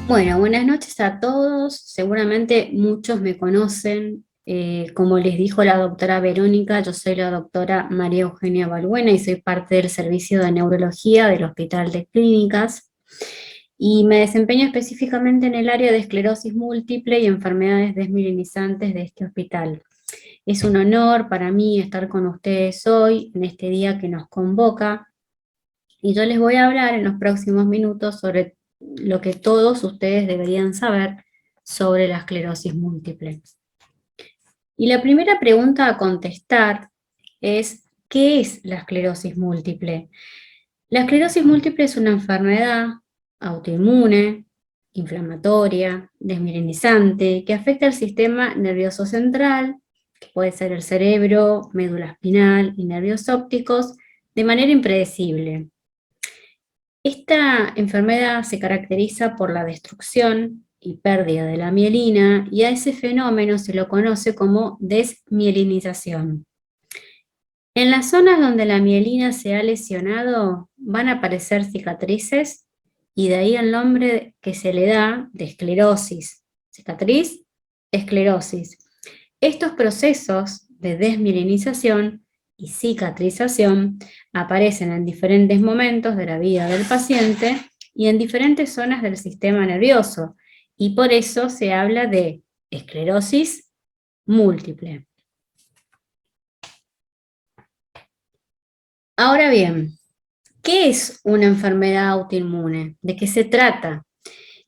Bueno, buenas noches a todos. Seguramente muchos me conocen. Como les dijo la doctora Verónica, yo soy la doctora María Eugenia Balbuena y soy parte del servicio de neurología del Hospital de Clínicas. Y me desempeño específicamente en el área de esclerosis múltiple y enfermedades desmielinizantes de este hospital. Es un honor para mí estar con ustedes hoy, en este día que nos convoca, y yo les voy a hablar en los próximos minutos sobre lo que todos ustedes deberían saber sobre la esclerosis múltiple. Y la primera pregunta a contestar es, ¿qué es la esclerosis múltiple? La esclerosis múltiple es una enfermedad autoinmune, inflamatoria, desmielinizante, que afecta al sistema nervioso central, que puede ser el cerebro, médula espinal y nervios ópticos, de manera impredecible. Esta enfermedad se caracteriza por la destrucción y pérdida de la mielina, y a ese fenómeno se lo conoce como desmielinización. En las zonas donde la mielina se ha lesionado van a aparecer cicatrices, y de ahí el nombre que se le da de esclerosis. Cicatriz, esclerosis. Estos procesos de desmielinización y cicatrización aparecen en diferentes momentos de la vida del paciente y en diferentes zonas del sistema nervioso, y por eso se habla de esclerosis múltiple. Ahora bien, ¿qué es una enfermedad autoinmune? ¿De qué se trata?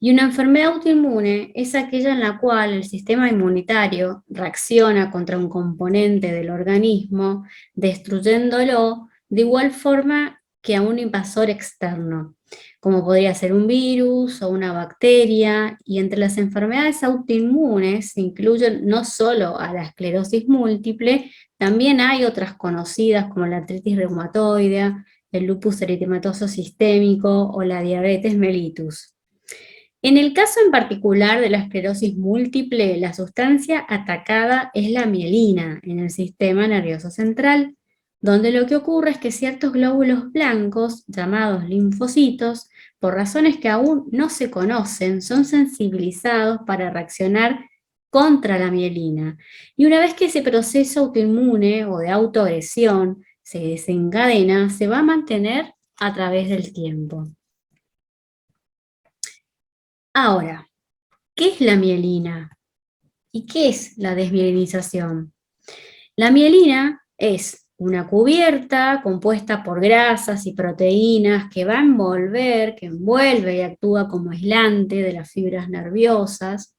Y una enfermedad autoinmune es aquella en la cual el sistema inmunitario reacciona contra un componente del organismo, destruyéndolo de igual forma que a un invasor externo, como podría ser un virus o una bacteria. Y entre las enfermedades autoinmunes se incluyen no solo a la esclerosis múltiple, también hay otras conocidas como la artritis reumatoide, el lupus eritematoso sistémico o la diabetes mellitus. En el caso en particular de la esclerosis múltiple, la sustancia atacada es la mielina en el sistema nervioso central, donde lo que ocurre es que ciertos glóbulos blancos, llamados linfocitos, por razones que aún no se conocen, son sensibilizados para reaccionar contra la mielina. Y una vez que ese proceso autoinmune o de autoagresión se desencadena, se va a mantener a través del tiempo. Ahora, ¿qué es la mielina? ¿Y qué es la desmielinización? La mielina es una cubierta compuesta por grasas y proteínas que va a envolver, que envuelve y actúa como aislante de las fibras nerviosas.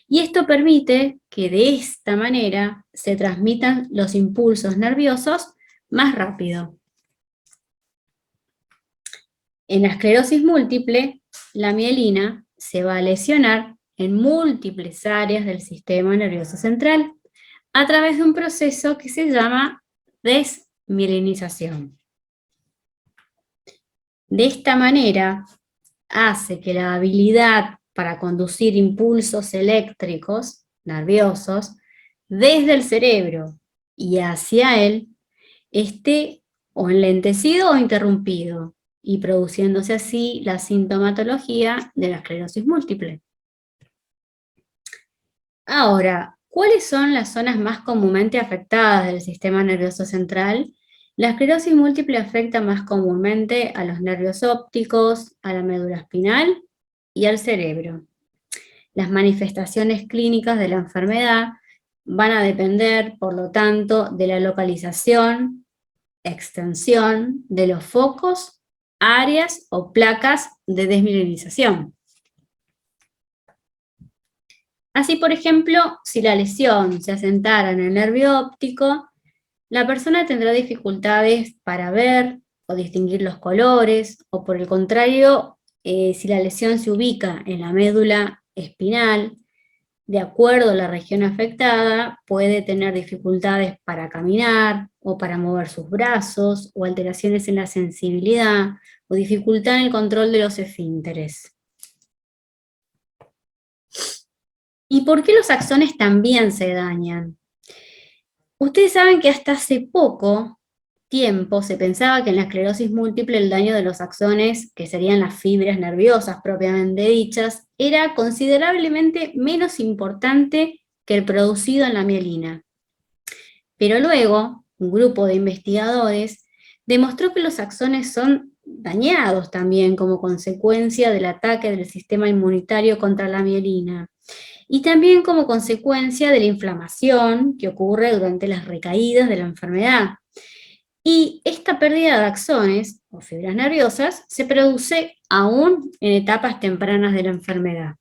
Y esto permite que de esta manera se transmitan los impulsos nerviosos más rápido. En la esclerosis múltiple, la mielina se va a lesionar en múltiples áreas del sistema nervioso central a través de un proceso que se llama desmielinización. De esta manera, hace que la habilidad para conducir impulsos eléctricos, nerviosos, desde el cerebro y hacia él, esté o enlentecido o interrumpido, y produciéndose así la sintomatología de la esclerosis múltiple. Ahora, ¿cuáles son las zonas más comúnmente afectadas del sistema nervioso central? La esclerosis múltiple afecta más comúnmente a los nervios ópticos, a la médula espinal y al cerebro. Las manifestaciones clínicas de la enfermedad van a depender, por lo tanto, de la localización, extensión de los focos, áreas o placas de desmielinización. Así, por ejemplo, si la lesión se asentara en el nervio óptico, la persona tendrá dificultades para ver o distinguir los colores, o por el contrario, si la lesión se ubica en la médula espinal, de acuerdo a la región afectada, puede tener dificultades para caminar o para mover sus brazos, o alteraciones en la sensibilidad, o dificultad en el control de los esfínteres. ¿Y por qué los axones también se dañan? Ustedes saben que hasta hace poco tiempo se pensaba que en la esclerosis múltiple el daño de los axones, que serían las fibras nerviosas propiamente dichas, era considerablemente menos importante que el producido en la mielina. Pero luego, un grupo de investigadores demostró que los axones son dañados también como consecuencia del ataque del sistema inmunitario contra la mielina y también como consecuencia de la inflamación que ocurre durante las recaídas de la enfermedad. Y esta pérdida de axones o fibras nerviosas se produce aún en etapas tempranas de la enfermedad.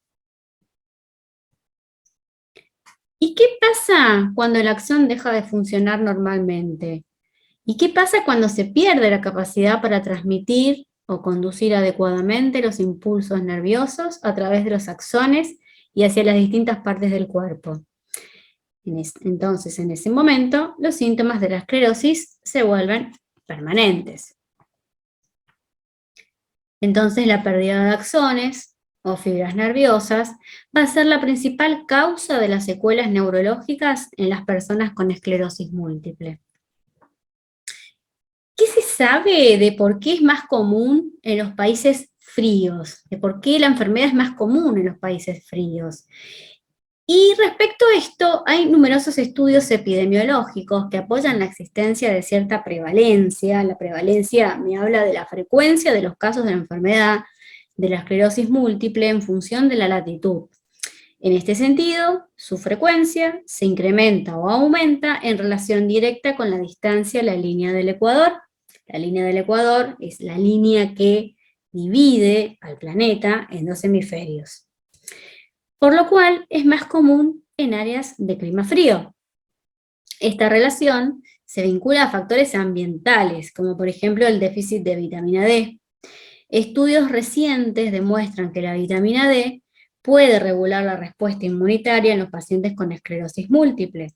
¿Y qué pasa cuando el axón deja de funcionar normalmente? ¿Y qué pasa cuando se pierde la capacidad para transmitir o conducir adecuadamente los impulsos nerviosos a través de los axones y hacia las distintas partes del cuerpo? Entonces, en ese momento, los síntomas de la esclerosis se vuelven permanentes. Entonces, la pérdida de axones o fibras nerviosas va a ser la principal causa de las secuelas neurológicas en las personas con esclerosis múltiple. ¿Qué se sabe de por qué es más común en los países fríos? ¿De por qué la enfermedad es más común en los países fríos? Y respecto a esto, hay numerosos estudios epidemiológicos que apoyan la existencia de cierta prevalencia. La prevalencia me habla de la frecuencia de los casos de la enfermedad de la esclerosis múltiple en función de la latitud. En este sentido, su frecuencia se incrementa o aumenta en relación directa con la distancia a la línea del ecuador. La línea del ecuador es la línea que divide al planeta en dos hemisferios, por lo cual es más común en áreas de clima frío. Esta relación se vincula a factores ambientales, como por ejemplo el déficit de vitamina D. Estudios recientes demuestran que la vitamina D puede regular la respuesta inmunitaria en los pacientes con esclerosis múltiple.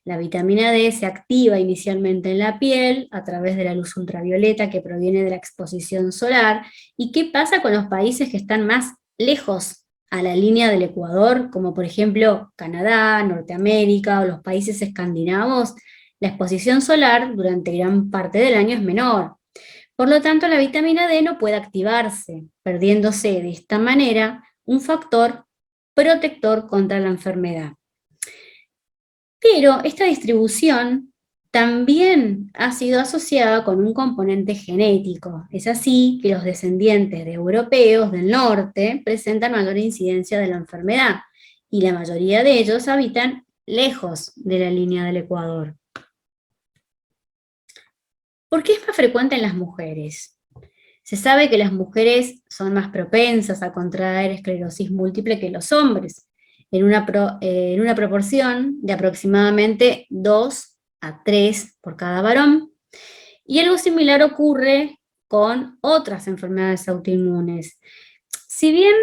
La vitamina D se activa inicialmente en la piel a través de la luz ultravioleta que proviene de la exposición solar. ¿Y qué pasa con los países que están más lejos a la línea del Ecuador, como por ejemplo Canadá, Norteamérica o los países escandinavos? La exposición solar durante gran parte del año es menor. Por lo tanto, la vitamina D no puede activarse, perdiéndose de esta manera un factor protector contra la enfermedad. Pero esta distribución también ha sido asociada con un componente genético. Es así que los descendientes de europeos del norte presentan mayor incidencia de la enfermedad, y la mayoría de ellos habitan lejos de la línea del Ecuador. ¿Por qué es más frecuente en las mujeres? Se sabe que las mujeres son más propensas a contraer esclerosis múltiple que los hombres, en una proporción de aproximadamente 2 a 3 por cada varón. Y algo similar ocurre con otras enfermedades autoinmunes. Si bien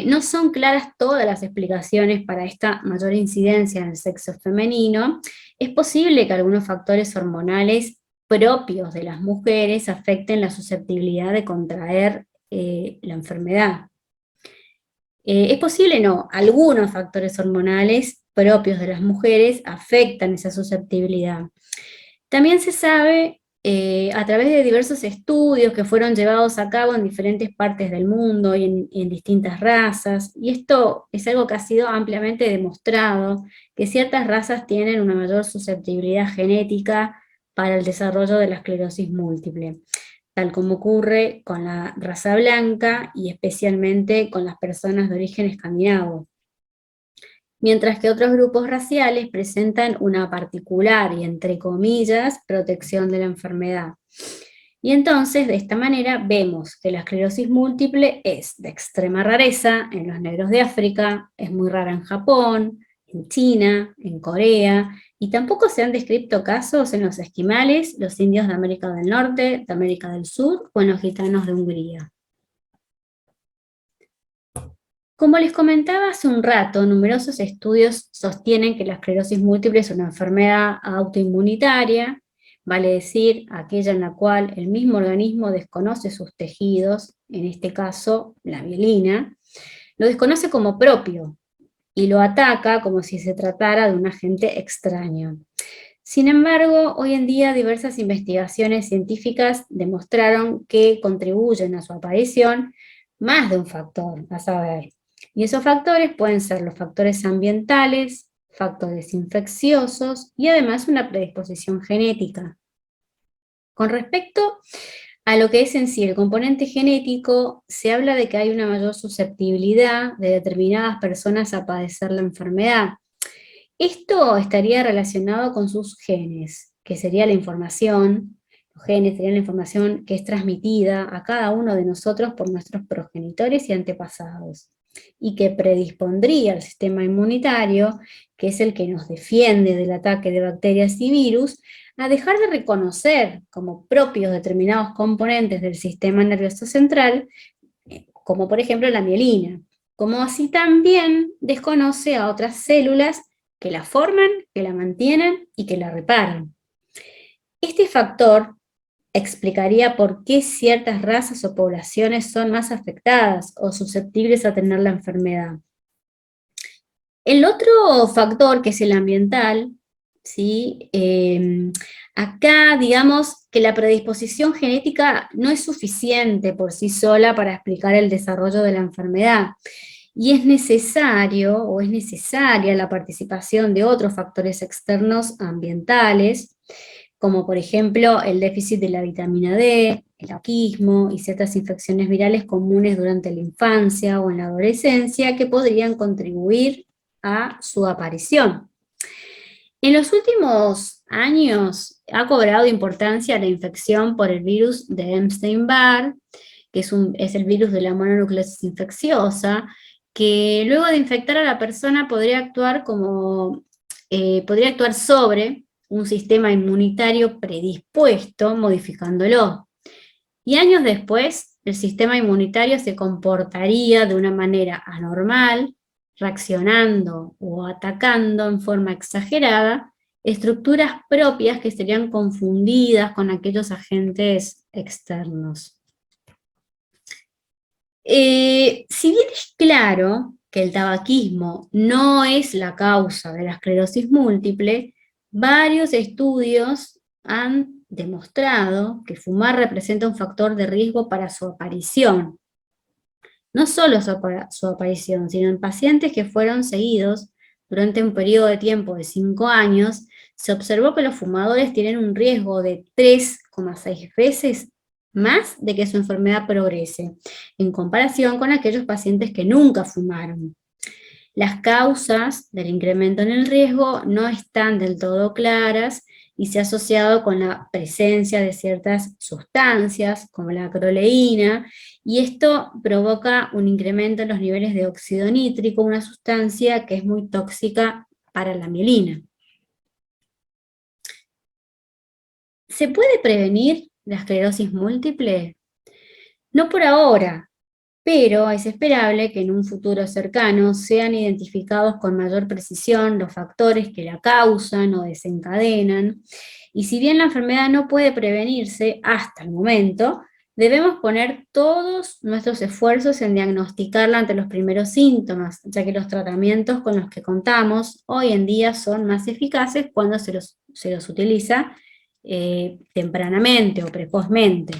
no son claras todas las explicaciones para esta mayor incidencia en el sexo femenino, es posible que algunos factores hormonales propios de las mujeres afecten la susceptibilidad de contraer la enfermedad. Es posible, no, algunos factores hormonales propios de las mujeres afectan esa susceptibilidad. También se sabe a través de diversos estudios que fueron llevados a cabo en diferentes partes del mundo y en distintas razas, y esto es algo que ha sido ampliamente demostrado, que ciertas razas tienen una mayor susceptibilidad genética para el desarrollo de la esclerosis múltiple, tal como ocurre con la raza blanca y especialmente con las personas de origen escandinavo, mientras que otros grupos raciales presentan una particular y, entre comillas, protección de la enfermedad. Y entonces, de esta manera, vemos que la esclerosis múltiple es de extrema rareza en los negros de África, es muy rara en Japón, en China, en Corea, y tampoco se han descrito casos en los esquimales, los indios de América del Norte, de América del Sur o en los gitanos de Hungría. Como les comentaba hace un rato, numerosos estudios sostienen que la esclerosis múltiple es una enfermedad autoinmunitaria, vale decir, aquella en la cual el mismo organismo desconoce sus tejidos, en este caso la mielina, lo desconoce como propio y lo ataca como si se tratara de un agente extraño. Sin embargo, hoy en día diversas investigaciones científicas demostraron que contribuyen a su aparición más de un factor, a saber, y esos factores pueden ser los factores ambientales, factores infecciosos y además una predisposición genética. Con respecto a lo que es en sí el componente genético, se habla de que hay una mayor susceptibilidad de determinadas personas a padecer la enfermedad. Esto estaría relacionado con sus genes, que sería la información, los genes serían la información que es transmitida a cada uno de nosotros por nuestros progenitores y antepasados, y que predispondría al sistema inmunitario, que es el que nos defiende del ataque de bacterias y virus, a dejar de reconocer como propios determinados componentes del sistema nervioso central, como por ejemplo la mielina, como así también desconoce a otras células que la forman, que la mantienen y que la reparan. Este factor explicaría por qué ciertas razas o poblaciones son más afectadas o susceptibles a tener la enfermedad. El otro factor, que es el ambiental, ¿sí? Acá digamos que la predisposición genética no es suficiente por sí sola para explicar el desarrollo de la enfermedad, y es necesario o es necesaria la participación de otros factores externos ambientales, como por ejemplo el déficit de la vitamina D, el autismo y ciertas infecciones virales comunes durante la infancia o en la adolescencia que podrían contribuir a su aparición. En los últimos años ha cobrado importancia la infección por el virus de Epstein-Barr, que es el virus de la mononucleosis infecciosa, que luego de infectar a la persona podría actuar sobre un sistema inmunitario predispuesto, modificándolo. Y años después, el sistema inmunitario se comportaría de una manera anormal, reaccionando o atacando en forma exagerada estructuras propias que serían confundidas con aquellos agentes externos. Si bien es claro que el tabaquismo no es la causa de la esclerosis múltiple, varios estudios han demostrado que fumar representa un factor de riesgo para su aparición. No solo su aparición, sino en pacientes que fueron seguidos durante un periodo de tiempo de 5 años, se observó que los fumadores tienen un riesgo de 3,6 veces más de que su enfermedad progrese, en comparación con aquellos pacientes que nunca fumaron. Las causas del incremento en el riesgo no están del todo claras y se ha asociado con la presencia de ciertas sustancias, como la acroleína, y esto provoca un incremento en los niveles de óxido nítrico, una sustancia que es muy tóxica para la mielina. ¿Se puede prevenir la esclerosis múltiple? No por ahora, pero es esperable que en un futuro cercano sean identificados con mayor precisión los factores que la causan o desencadenan, y si bien la enfermedad no puede prevenirse hasta el momento, debemos poner todos nuestros esfuerzos en diagnosticarla ante los primeros síntomas, ya que los tratamientos con los que contamos hoy en día son más eficaces cuando se los utiliza tempranamente o precozmente.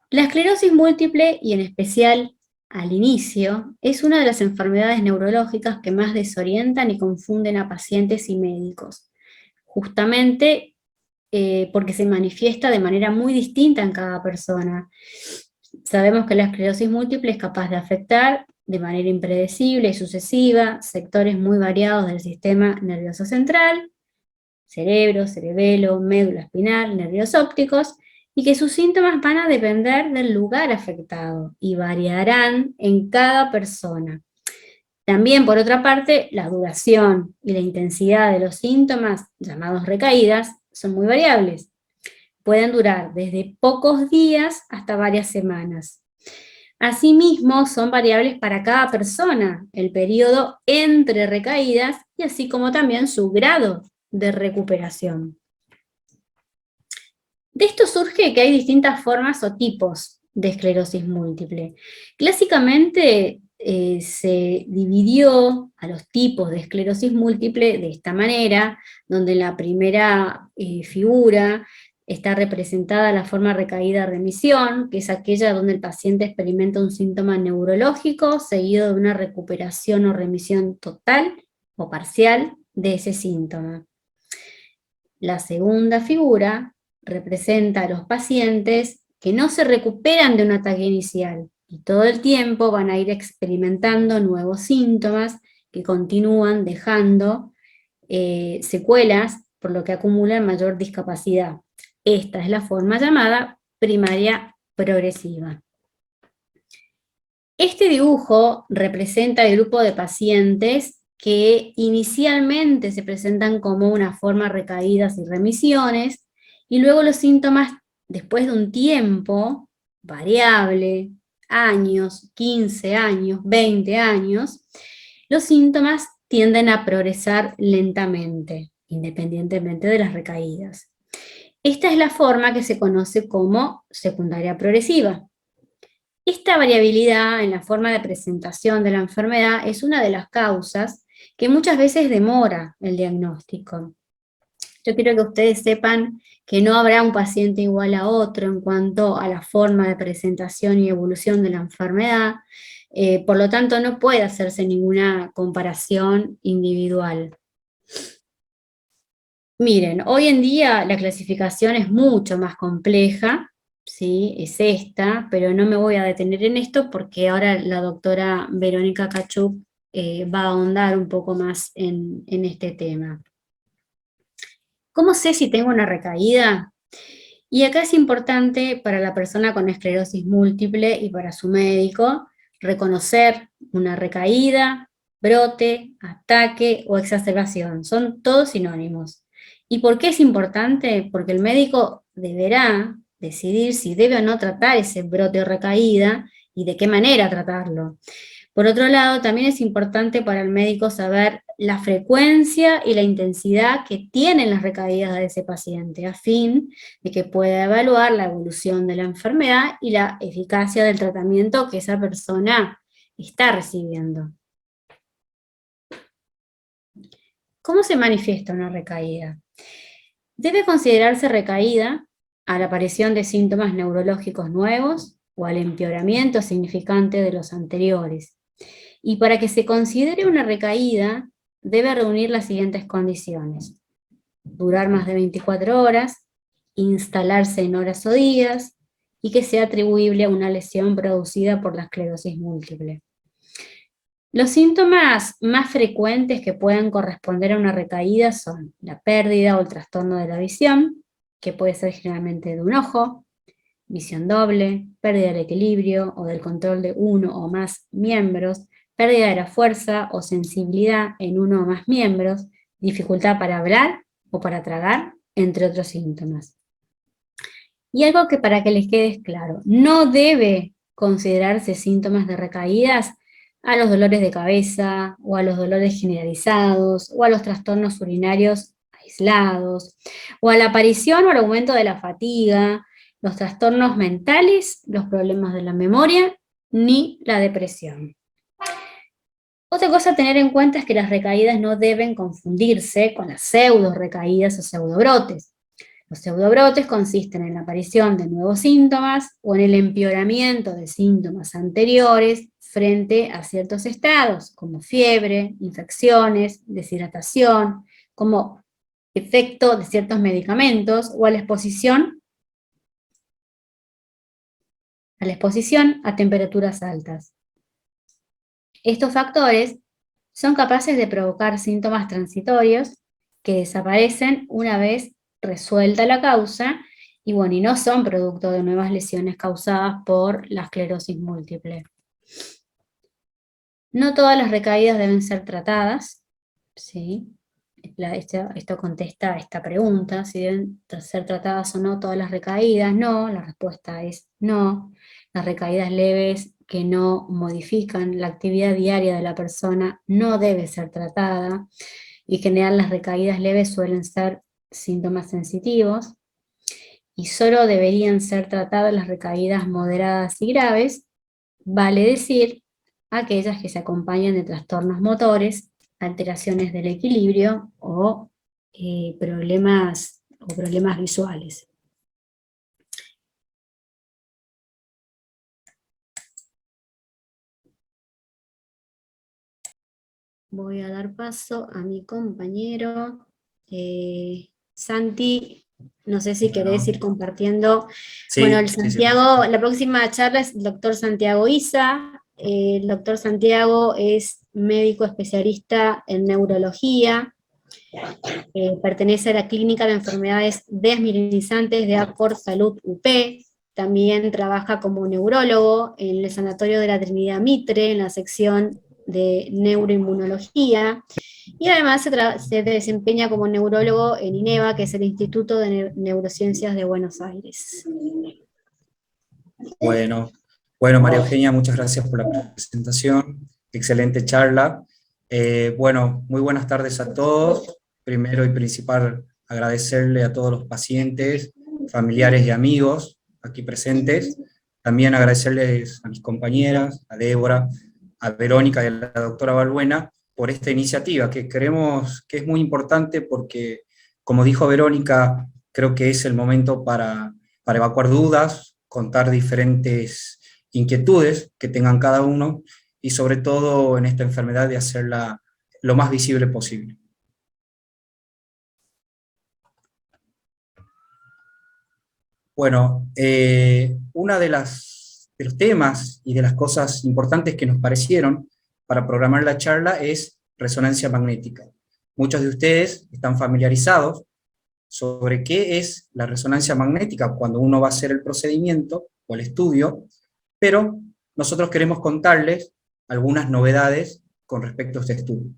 La esclerosis múltiple, y en especial al inicio, es una de las enfermedades neurológicas que más desorientan y confunden a pacientes y médicos, justamente porque se manifiesta de manera muy distinta en cada persona. Sabemos que la esclerosis múltiple es capaz de afectar de manera impredecible y sucesiva sectores muy variados del sistema nervioso central, cerebro, cerebelo, médula espinal, nervios ópticos, y que sus síntomas van a depender del lugar afectado y variarán en cada persona. También, por otra parte, la duración y la intensidad de los síntomas, llamados recaídas, son muy variables. Pueden durar desde pocos días hasta varias semanas. Asimismo, son variables para cada persona el periodo entre recaídas y así como también su grado de recuperación. De esto surge que hay distintas formas o tipos de esclerosis múltiple. Clásicamente se dividió a los tipos de esclerosis múltiple de esta manera, donde en la primera figura está representada la forma recaída remisión, que es aquella donde el paciente experimenta un síntoma neurológico seguido de una recuperación o remisión total o parcial de ese síntoma. La segunda figura representa a los pacientes que no se recuperan de un ataque inicial y todo el tiempo van a ir experimentando nuevos síntomas que continúan dejando secuelas, por lo que acumulan mayor discapacidad. Esta es la forma llamada primaria progresiva. Este dibujo representa el grupo de pacientes que inicialmente se presentan como una forma recaídas y remisiones, y luego los síntomas, después de un tiempo variable, años, 15 años, 20 años, los síntomas tienden a progresar lentamente, independientemente de las recaídas. Esta es la forma que se conoce como secundaria progresiva. Esta variabilidad en la forma de presentación de la enfermedad es una de las causas que muchas veces demora el diagnóstico. Yo quiero que ustedes sepan que no habrá un paciente igual a otro en cuanto a la forma de presentación y evolución de la enfermedad, por lo tanto no puede hacerse ninguna comparación individual. Miren, hoy en día la clasificación es mucho más compleja, ¿sí? Es esta, pero no me voy a detener en esto porque ahora la doctora Verónica Kachuk va a ahondar un poco más en este tema. ¿Cómo sé si tengo una recaída? Y acá es importante para la persona con esclerosis múltiple y para su médico reconocer una recaída, brote, ataque o exacerbación. Son todos sinónimos. ¿Y por qué es importante? Porque el médico deberá decidir si debe o no tratar ese brote o recaída y de qué manera tratarlo. Por otro lado, también es importante para el médico saber la frecuencia y la intensidad que tienen las recaídas de ese paciente, a fin de que pueda evaluar la evolución de la enfermedad y la eficacia del tratamiento que esa persona está recibiendo. ¿Cómo se manifiesta una recaída? Debe considerarse recaída a la aparición de síntomas neurológicos nuevos o al empeoramiento significante de los anteriores. Y para que se considere una recaída, debe reunir las siguientes condiciones: durar más de 24 horas, instalarse en horas o días, y que sea atribuible a una lesión producida por la esclerosis múltiple. Los síntomas más frecuentes que pueden corresponder a una recaída son la pérdida o el trastorno de la visión, que puede ser generalmente de un ojo, visión doble, pérdida del equilibrio o del control de uno o más miembros, pérdida de la fuerza o sensibilidad en uno o más miembros, dificultad para hablar o para tragar, entre otros síntomas. Y algo que para que les quede claro, no debe considerarse síntomas de recaídas a los dolores de cabeza, o a los dolores generalizados, o a los trastornos urinarios aislados, o a la aparición o al aumento de la fatiga, los trastornos mentales, los problemas de la memoria, ni la depresión. Otra cosa a tener en cuenta es que las recaídas no deben confundirse con las pseudo recaídas o pseudobrotes. Los pseudobrotes consisten en la aparición de nuevos síntomas o en el empeoramiento de síntomas anteriores frente a ciertos estados, como fiebre, infecciones, deshidratación, como efecto de ciertos medicamentos o a la exposición a temperaturas altas. Estos factores son capaces de provocar síntomas transitorios que desaparecen una vez resuelta la causa y bueno, y no son producto de nuevas lesiones causadas por la esclerosis múltiple. No todas las recaídas deben ser tratadas, ¿sí? Esto contesta esta pregunta, si deben ser tratadas o no todas las recaídas. No, la respuesta es no. Las recaídas leves que no modifican la actividad diaria de la persona no debe ser tratada, y en general las recaídas leves suelen ser síntomas sensitivos, y solo deberían ser tratadas las recaídas moderadas y graves, vale decir, aquellas que se acompañan de trastornos motores, alteraciones del equilibrio o problemas visuales. Voy a dar paso a mi compañero Santi. No sé si querés ir compartiendo. Bueno, Sí, el sí, sí. Santiago, la próxima charla es el doctor Santiago Isa. El doctor Santiago es médico especialista en neurología. Pertenece a la Clínica de Enfermedades Desmielinizantes de ACOR Salud UP. También trabaja como neurólogo en el Sanatorio de la Trinidad Mitre, en la sección de neuroinmunología. Y además se desempeña como neurólogo en INEVA, que es el Instituto de Neurociencias de Buenos Aires. Bueno, María Eugenia, muchas gracias por la presentación. Excelente charla. Bueno, muy buenas tardes a todos. Primero y principal, agradecerle a todos los pacientes, familiares y amigos aquí presentes. También agradecerles a mis compañeras, a Débora, a Verónica y a la doctora Balbuena por esta iniciativa que creemos que es muy importante porque, como dijo Verónica, creo que es el momento para evacuar dudas, contar diferentes inquietudes que tengan cada uno y sobre todo en esta enfermedad de hacerla lo más visible posible. Bueno, una de los temas y de las cosas importantes que nos parecieron para programar la charla es resonancia magnética. Muchos de ustedes están familiarizados sobre qué es la resonancia magnética cuando uno va a hacer el procedimiento o el estudio, pero nosotros queremos contarles algunas novedades con respecto a este estudio.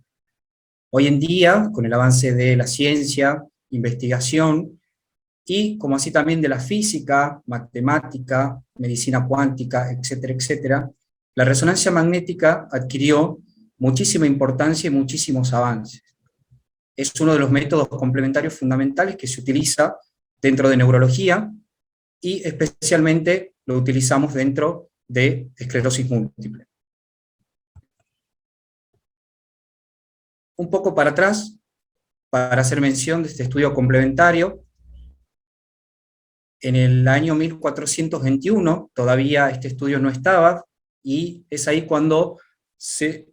Hoy en día, con el avance de la ciencia, investigación, y como así también de la física, matemática, medicina cuántica, etcétera, etcétera, la resonancia magnética adquirió muchísima importancia y muchísimos avances. Es uno de los métodos complementarios fundamentales que se utiliza dentro de neurología y especialmente lo utilizamos dentro de esclerosis múltiple. Un poco para atrás, para hacer mención de este estudio complementario, en el año 1421 todavía este estudio no estaba, y es ahí cuando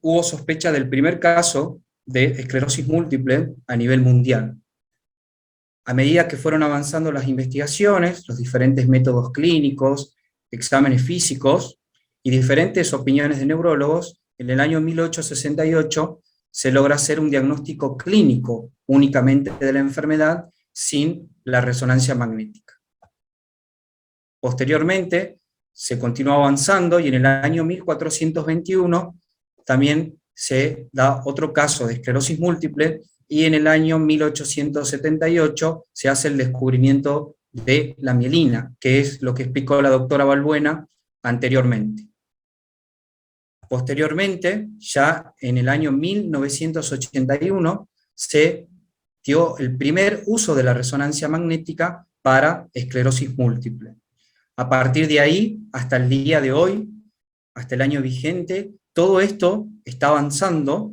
hubo sospecha del primer caso de esclerosis múltiple a nivel mundial. A medida que fueron avanzando las investigaciones, los diferentes métodos clínicos, exámenes físicos y diferentes opiniones de neurólogos, en el año 1868 se logra hacer un diagnóstico clínico únicamente de la enfermedad sin la resonancia magnética. Posteriormente se continuó avanzando y en el año 1421 también se da otro caso de esclerosis múltiple, y en el año 1878 se hace el descubrimiento de la mielina, que es lo que explicó la doctora Balbuena anteriormente. Posteriormente, ya en el año 1981, se dio el primer uso de la resonancia magnética para esclerosis múltiple. A partir de ahí, hasta el día de hoy, hasta el año vigente, todo esto está avanzando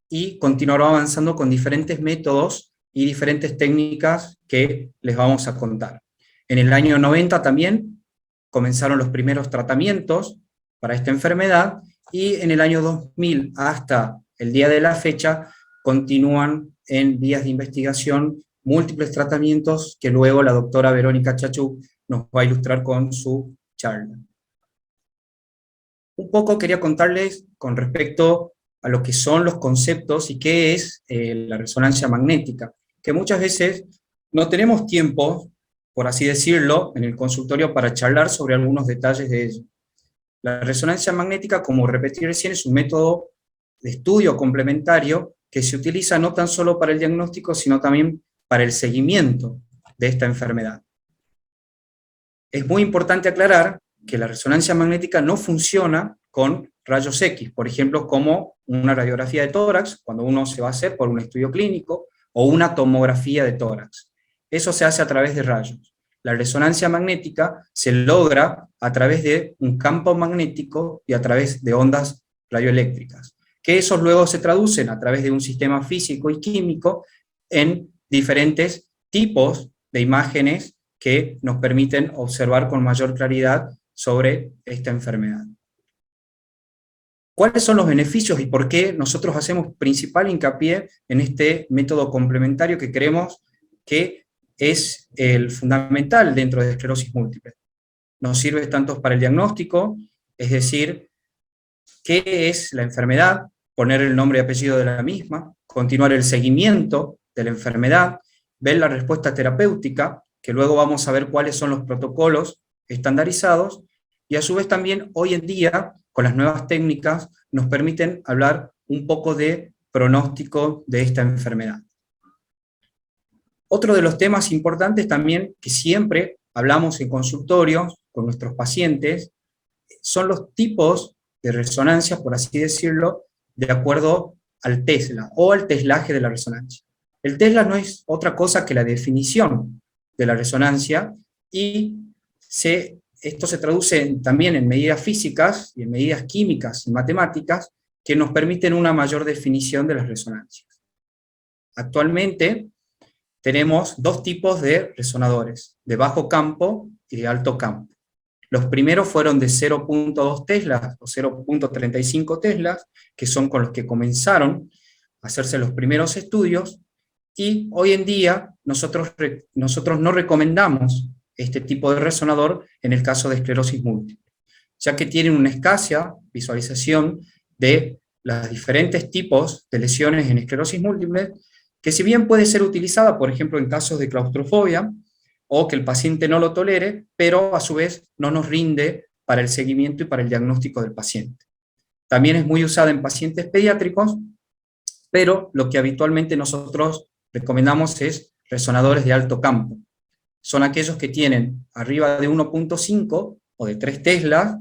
y continuará avanzando con diferentes métodos y diferentes técnicas que les vamos a contar. En el año 90 también comenzaron los primeros tratamientos para esta enfermedad, y en el año 2000 hasta el día de la fecha continúan en vías de investigación múltiples tratamientos que luego la doctora Verónica Chachú nos va a ilustrar con su charla. Un poco quería contarles con respecto a lo que son los conceptos y qué es la resonancia magnética, que muchas veces no tenemos tiempo, por así decirlo, en el consultorio para charlar sobre algunos detalles de ello. La resonancia magnética, como repetí recién, es un método de estudio complementario que se utiliza no tan solo para el diagnóstico, sino también para el seguimiento de esta enfermedad. Es muy importante aclarar que la resonancia magnética no funciona con rayos X, por ejemplo, como una radiografía de tórax, cuando uno se va a hacer por un estudio clínico, o una tomografía de tórax. Eso se hace a través de rayos. La resonancia magnética se logra a través de un campo magnético y a través de ondas radioeléctricas, que esos luego se traducen a través de un sistema físico y químico en diferentes tipos de imágenes que nos permiten observar con mayor claridad sobre esta enfermedad. ¿Cuáles son los beneficios y por qué nosotros hacemos principal hincapié en este método complementario que creemos que es el fundamental dentro de esclerosis múltiple? Nos sirve tanto para el diagnóstico, es decir, qué es la enfermedad, poner el nombre y apellido de la misma, continuar el seguimiento de la enfermedad, ver la respuesta terapéutica, que luego vamos a ver cuáles son los protocolos estandarizados, y a su vez también hoy en día, con las nuevas técnicas, nos permiten hablar un poco de pronóstico de esta enfermedad. Otro de los temas importantes también que siempre hablamos en consultorios con nuestros pacientes son los tipos de resonancia, por así decirlo, de acuerdo al Tesla o al teslaje de la resonancia. El Tesla no es otra cosa que la definición de la resonancia y esto se traduce también en medidas físicas y en medidas químicas y matemáticas que nos permiten una mayor definición de las resonancias. Actualmente tenemos dos tipos de resonadores, de bajo campo y de alto campo. Los primeros fueron de 0.2 teslas o 0.35 teslas, que son con los que comenzaron a hacerse los primeros estudios, y hoy en día nosotros no recomendamos este tipo de resonador en el caso de esclerosis múltiple, ya que tienen una escasa visualización de los diferentes tipos de lesiones en esclerosis múltiple, que si bien puede ser utilizada, por ejemplo, en casos de claustrofobia, o que el paciente no lo tolere, pero a su vez no nos rinde para el seguimiento y para el diagnóstico del paciente. También es muy usada en pacientes pediátricos, pero lo que habitualmente nosotros recomendamos es resonadores de alto campo. Son aquellos que tienen arriba de 1.5 o de 3 teslas,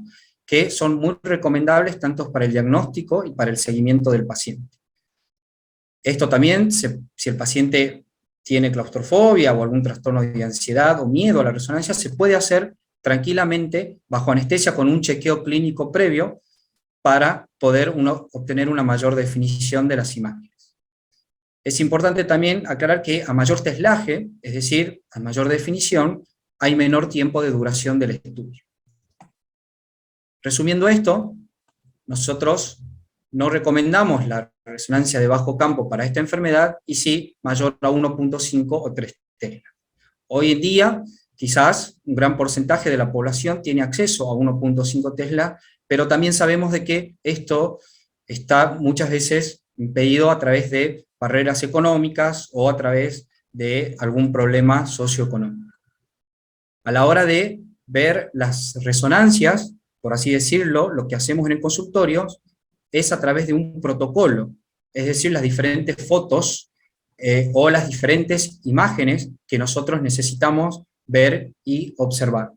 que son muy recomendables tanto para el diagnóstico y para el seguimiento del paciente. Esto también, si el paciente tiene claustrofobia o algún trastorno de ansiedad o miedo a la resonancia, se puede hacer tranquilamente bajo anestesia con un chequeo clínico previo para poder obtener una mayor definición de las imágenes. Es importante también aclarar que a mayor teslaje, es decir, a mayor definición, hay menor tiempo de duración del estudio. Resumiendo esto, nosotros no recomendamos la resonancia de bajo campo para esta enfermedad, y sí mayor a 1.5 o 3 teslas. Hoy en día, quizás un gran porcentaje de la población tiene acceso a 1.5 tesla, pero también sabemos de que esto está muchas veces impedido a través de barreras económicas o a través de algún problema socioeconómico. A la hora de ver las resonancias, por así decirlo, lo que hacemos en el consultorio es a través de un protocolo, es decir, las diferentes fotos o las diferentes imágenes que nosotros necesitamos ver y observar.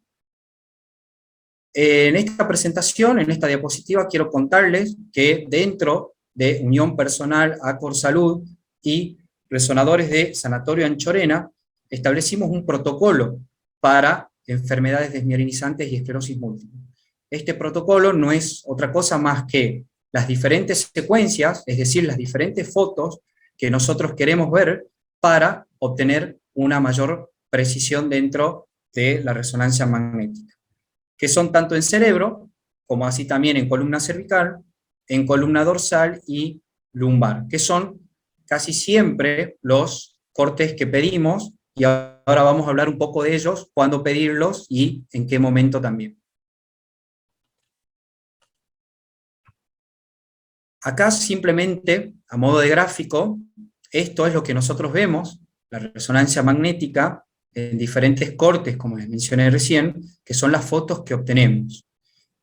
En esta presentación, en esta diapositiva, quiero contarles que dentro de Unión Personal Acor Salud y resonadores de Sanatorio Anchorena, establecimos un protocolo para enfermedades desmielinizantes y esclerosis múltiple. Este protocolo no es otra cosa más que las diferentes secuencias, es decir, las diferentes fotos que nosotros queremos ver para obtener una mayor precisión dentro de la resonancia magnética, que son tanto en cerebro, como así también en columna cervical, en columna dorsal y lumbar, que son casi siempre los cortes que pedimos, y ahora vamos a hablar un poco de ellos, cuándo pedirlos y en qué momento también. Acá simplemente, a modo de gráfico, esto es lo que nosotros vemos, la resonancia magnética, en diferentes cortes, como les mencioné recién, que son las fotos que obtenemos.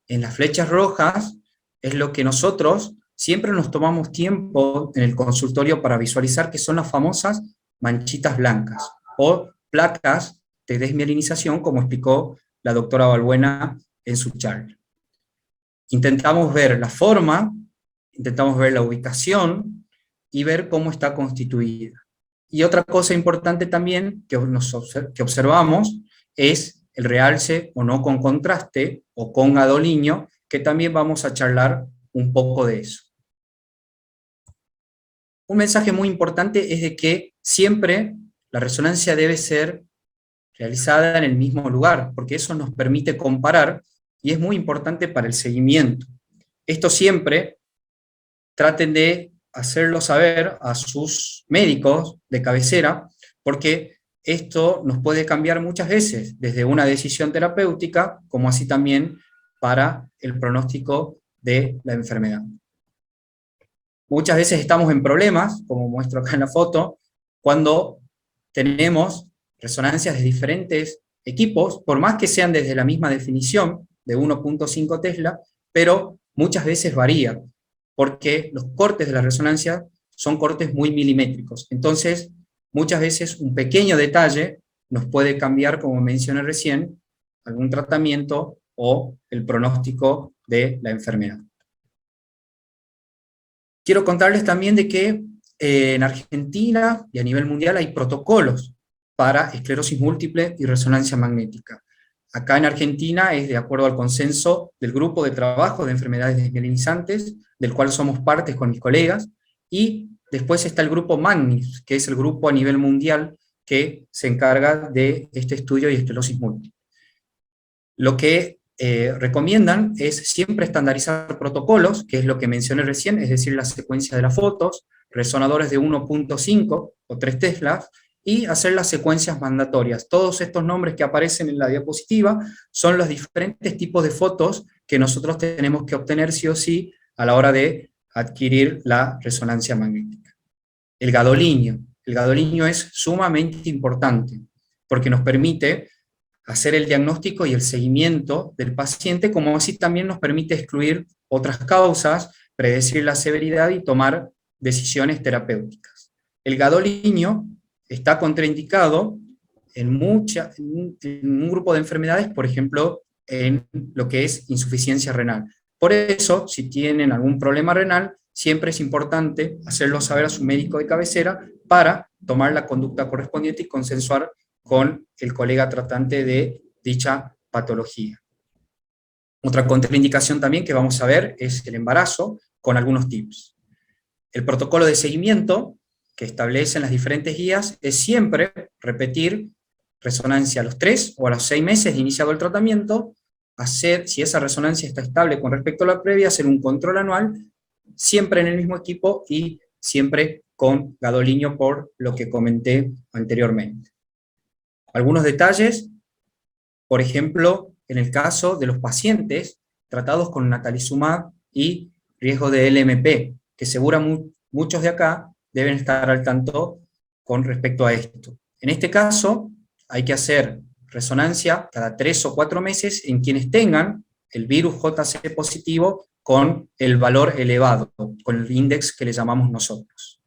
En las flechas rojas es lo que nosotros siempre nos tomamos tiempo en el consultorio para visualizar, que son las famosas manchitas blancas, o placas de desmielinización, como explicó la doctora Balbuena en su charla. Intentamos ver la forma, intentamos ver la ubicación, y ver cómo está constituida. Y otra cosa importante también que observamos es el realce o no con contraste, o con gadoliño, que también vamos a charlar un poco de eso. Un mensaje muy importante es de que siempre la resonancia debe ser realizada en el mismo lugar, porque eso nos permite comparar y es muy importante para el seguimiento. Esto siempre traten de hacerlo saber a sus médicos de cabecera, porque esto nos puede cambiar muchas veces, desde una decisión terapéutica, como así también para el pronóstico de la enfermedad. Muchas veces estamos en problemas, como muestro acá en la foto, cuando tenemos resonancias de diferentes equipos, por más que sean desde la misma definición, de 1.5 Tesla, pero muchas veces varía, porque los cortes de la resonancia son cortes muy milimétricos. Entonces, muchas veces un pequeño detalle nos puede cambiar, como mencioné recién, algún tratamiento o el pronóstico de la enfermedad. Quiero contarles también de que en Argentina y a nivel mundial hay protocolos para esclerosis múltiple y resonancia magnética. Acá en Argentina es de acuerdo al consenso del Grupo de Trabajo de Enfermedades Desmielinizantes, del cual somos partes con mis colegas, y después está el grupo MAGNIS, que es el grupo a nivel mundial que se encarga de este estudio y esclerosis múltiple. Lo que recomiendan es siempre estandarizar protocolos, que es lo que mencioné recién, es decir, la secuencia de las fotos, resonadores de 1.5 o 3 teslas, y hacer las secuencias mandatorias. Todos estos nombres que aparecen en la diapositiva son los diferentes tipos de fotos que nosotros tenemos que obtener sí o sí a la hora de adquirir la resonancia magnética. El gadolinio es sumamente importante, porque nos permite hacer el diagnóstico y el seguimiento del paciente, como así también nos permite excluir otras causas, predecir la severidad y tomar decisiones terapéuticas. El gadolinio está contraindicado en un grupo de enfermedades, por ejemplo, en lo que es insuficiencia renal. Por eso, si tienen algún problema renal, siempre es importante hacerlo saber a su médico de cabecera para tomar la conducta correspondiente y consensuar con el colega tratante de dicha patología. Otra contraindicación también que vamos a ver es el embarazo, con algunos tips. El protocolo de seguimiento que establecen las diferentes guías es siempre repetir resonancia a los 3 o a los 6 meses de iniciado el tratamiento, hacer, si esa resonancia está estable con respecto a la previa, hacer un control anual, siempre en el mismo equipo y siempre con gadolinio, por lo que comenté anteriormente. Algunos detalles, por ejemplo, en el caso de los pacientes tratados con natalizumab y riesgo de LMP, que seguro muchos de acá deben estar al tanto con respecto a esto. En este caso, hay que hacer resonancia cada 3 o 4 meses en quienes tengan el virus JC positivo con el valor elevado, con el índice que le llamamos nosotros.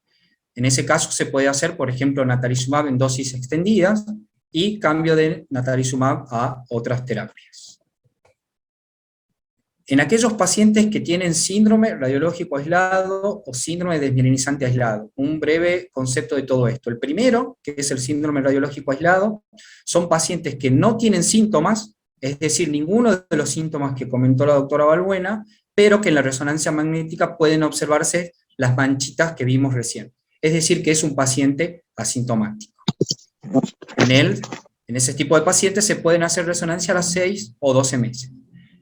En ese caso se puede hacer, por ejemplo, natalizumab en dosis extendidas y cambio de natalizumab a otras terapias. En aquellos pacientes que tienen síndrome radiológico aislado o síndrome desmielinizante aislado, un breve concepto de todo esto. El primero, que es el síndrome radiológico aislado, son pacientes que no tienen síntomas, es decir, ninguno de los síntomas que comentó la doctora Balbuena, pero que en la resonancia magnética pueden observarse las manchitas que vimos recién. Es decir, que es un paciente asintomático. En ese tipo de pacientes se pueden hacer resonancia a las 6 o 12 meses.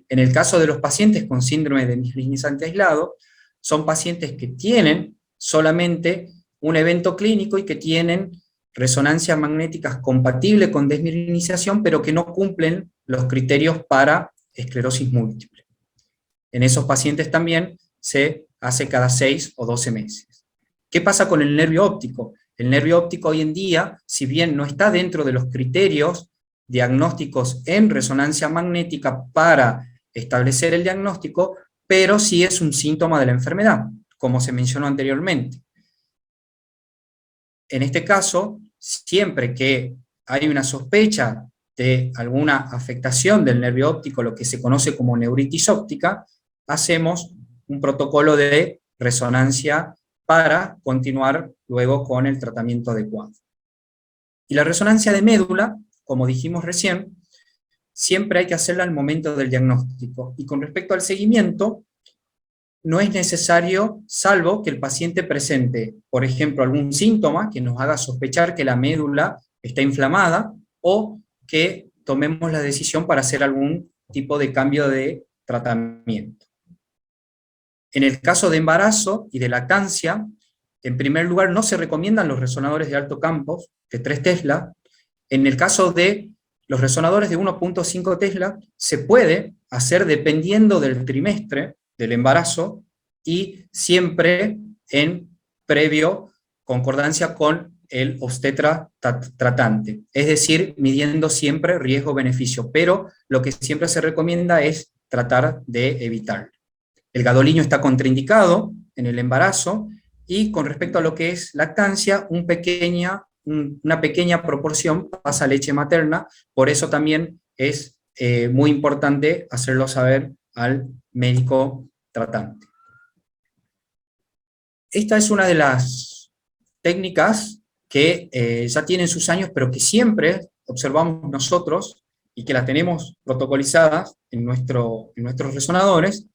En el caso de los pacientes con síndrome de desmielinizante aislado, son pacientes que tienen solamente un evento clínico y que tienen resonancias magnéticas compatibles con desmielinización, pero que no cumplen los criterios para esclerosis múltiple. En esos pacientes también se hace cada 6 o 12 meses. ¿Qué pasa con el nervio óptico? El nervio óptico hoy en día, si bien no está dentro de los criterios diagnósticos en resonancia magnética para establecer el diagnóstico, pero sí es un síntoma de la enfermedad, como se mencionó anteriormente. En este caso, siempre que hay una sospecha de alguna afectación del nervio óptico, lo que se conoce como neuritis óptica, hacemos un protocolo de resonancia para continuar luego con el tratamiento adecuado. Y la resonancia de médula, como dijimos recién, siempre hay que hacerla al momento del diagnóstico. Y con respecto al seguimiento, no es necesario, salvo que el paciente presente, por ejemplo, algún síntoma que nos haga sospechar que la médula está inflamada, o que tomemos la decisión para hacer algún tipo de cambio de tratamiento. En el caso de embarazo y de lactancia, en primer lugar no se recomiendan los resonadores de alto campo de 3 Tesla. En el caso de los resonadores de 1.5 Tesla, se puede hacer dependiendo del trimestre del embarazo y siempre en previo concordancia con el obstetra tratante, es decir, midiendo siempre riesgo-beneficio, pero lo que siempre se recomienda es tratar de evitarlo. El gadolinium está contraindicado en el embarazo, y con respecto a lo que es lactancia, una pequeña proporción pasa a leche materna, por eso también es muy importante hacerlo saber al médico tratante. Esta es una de las técnicas que ya tienen sus años, pero que siempre observamos nosotros y que la tenemos protocolizadas en nuestros resonadores,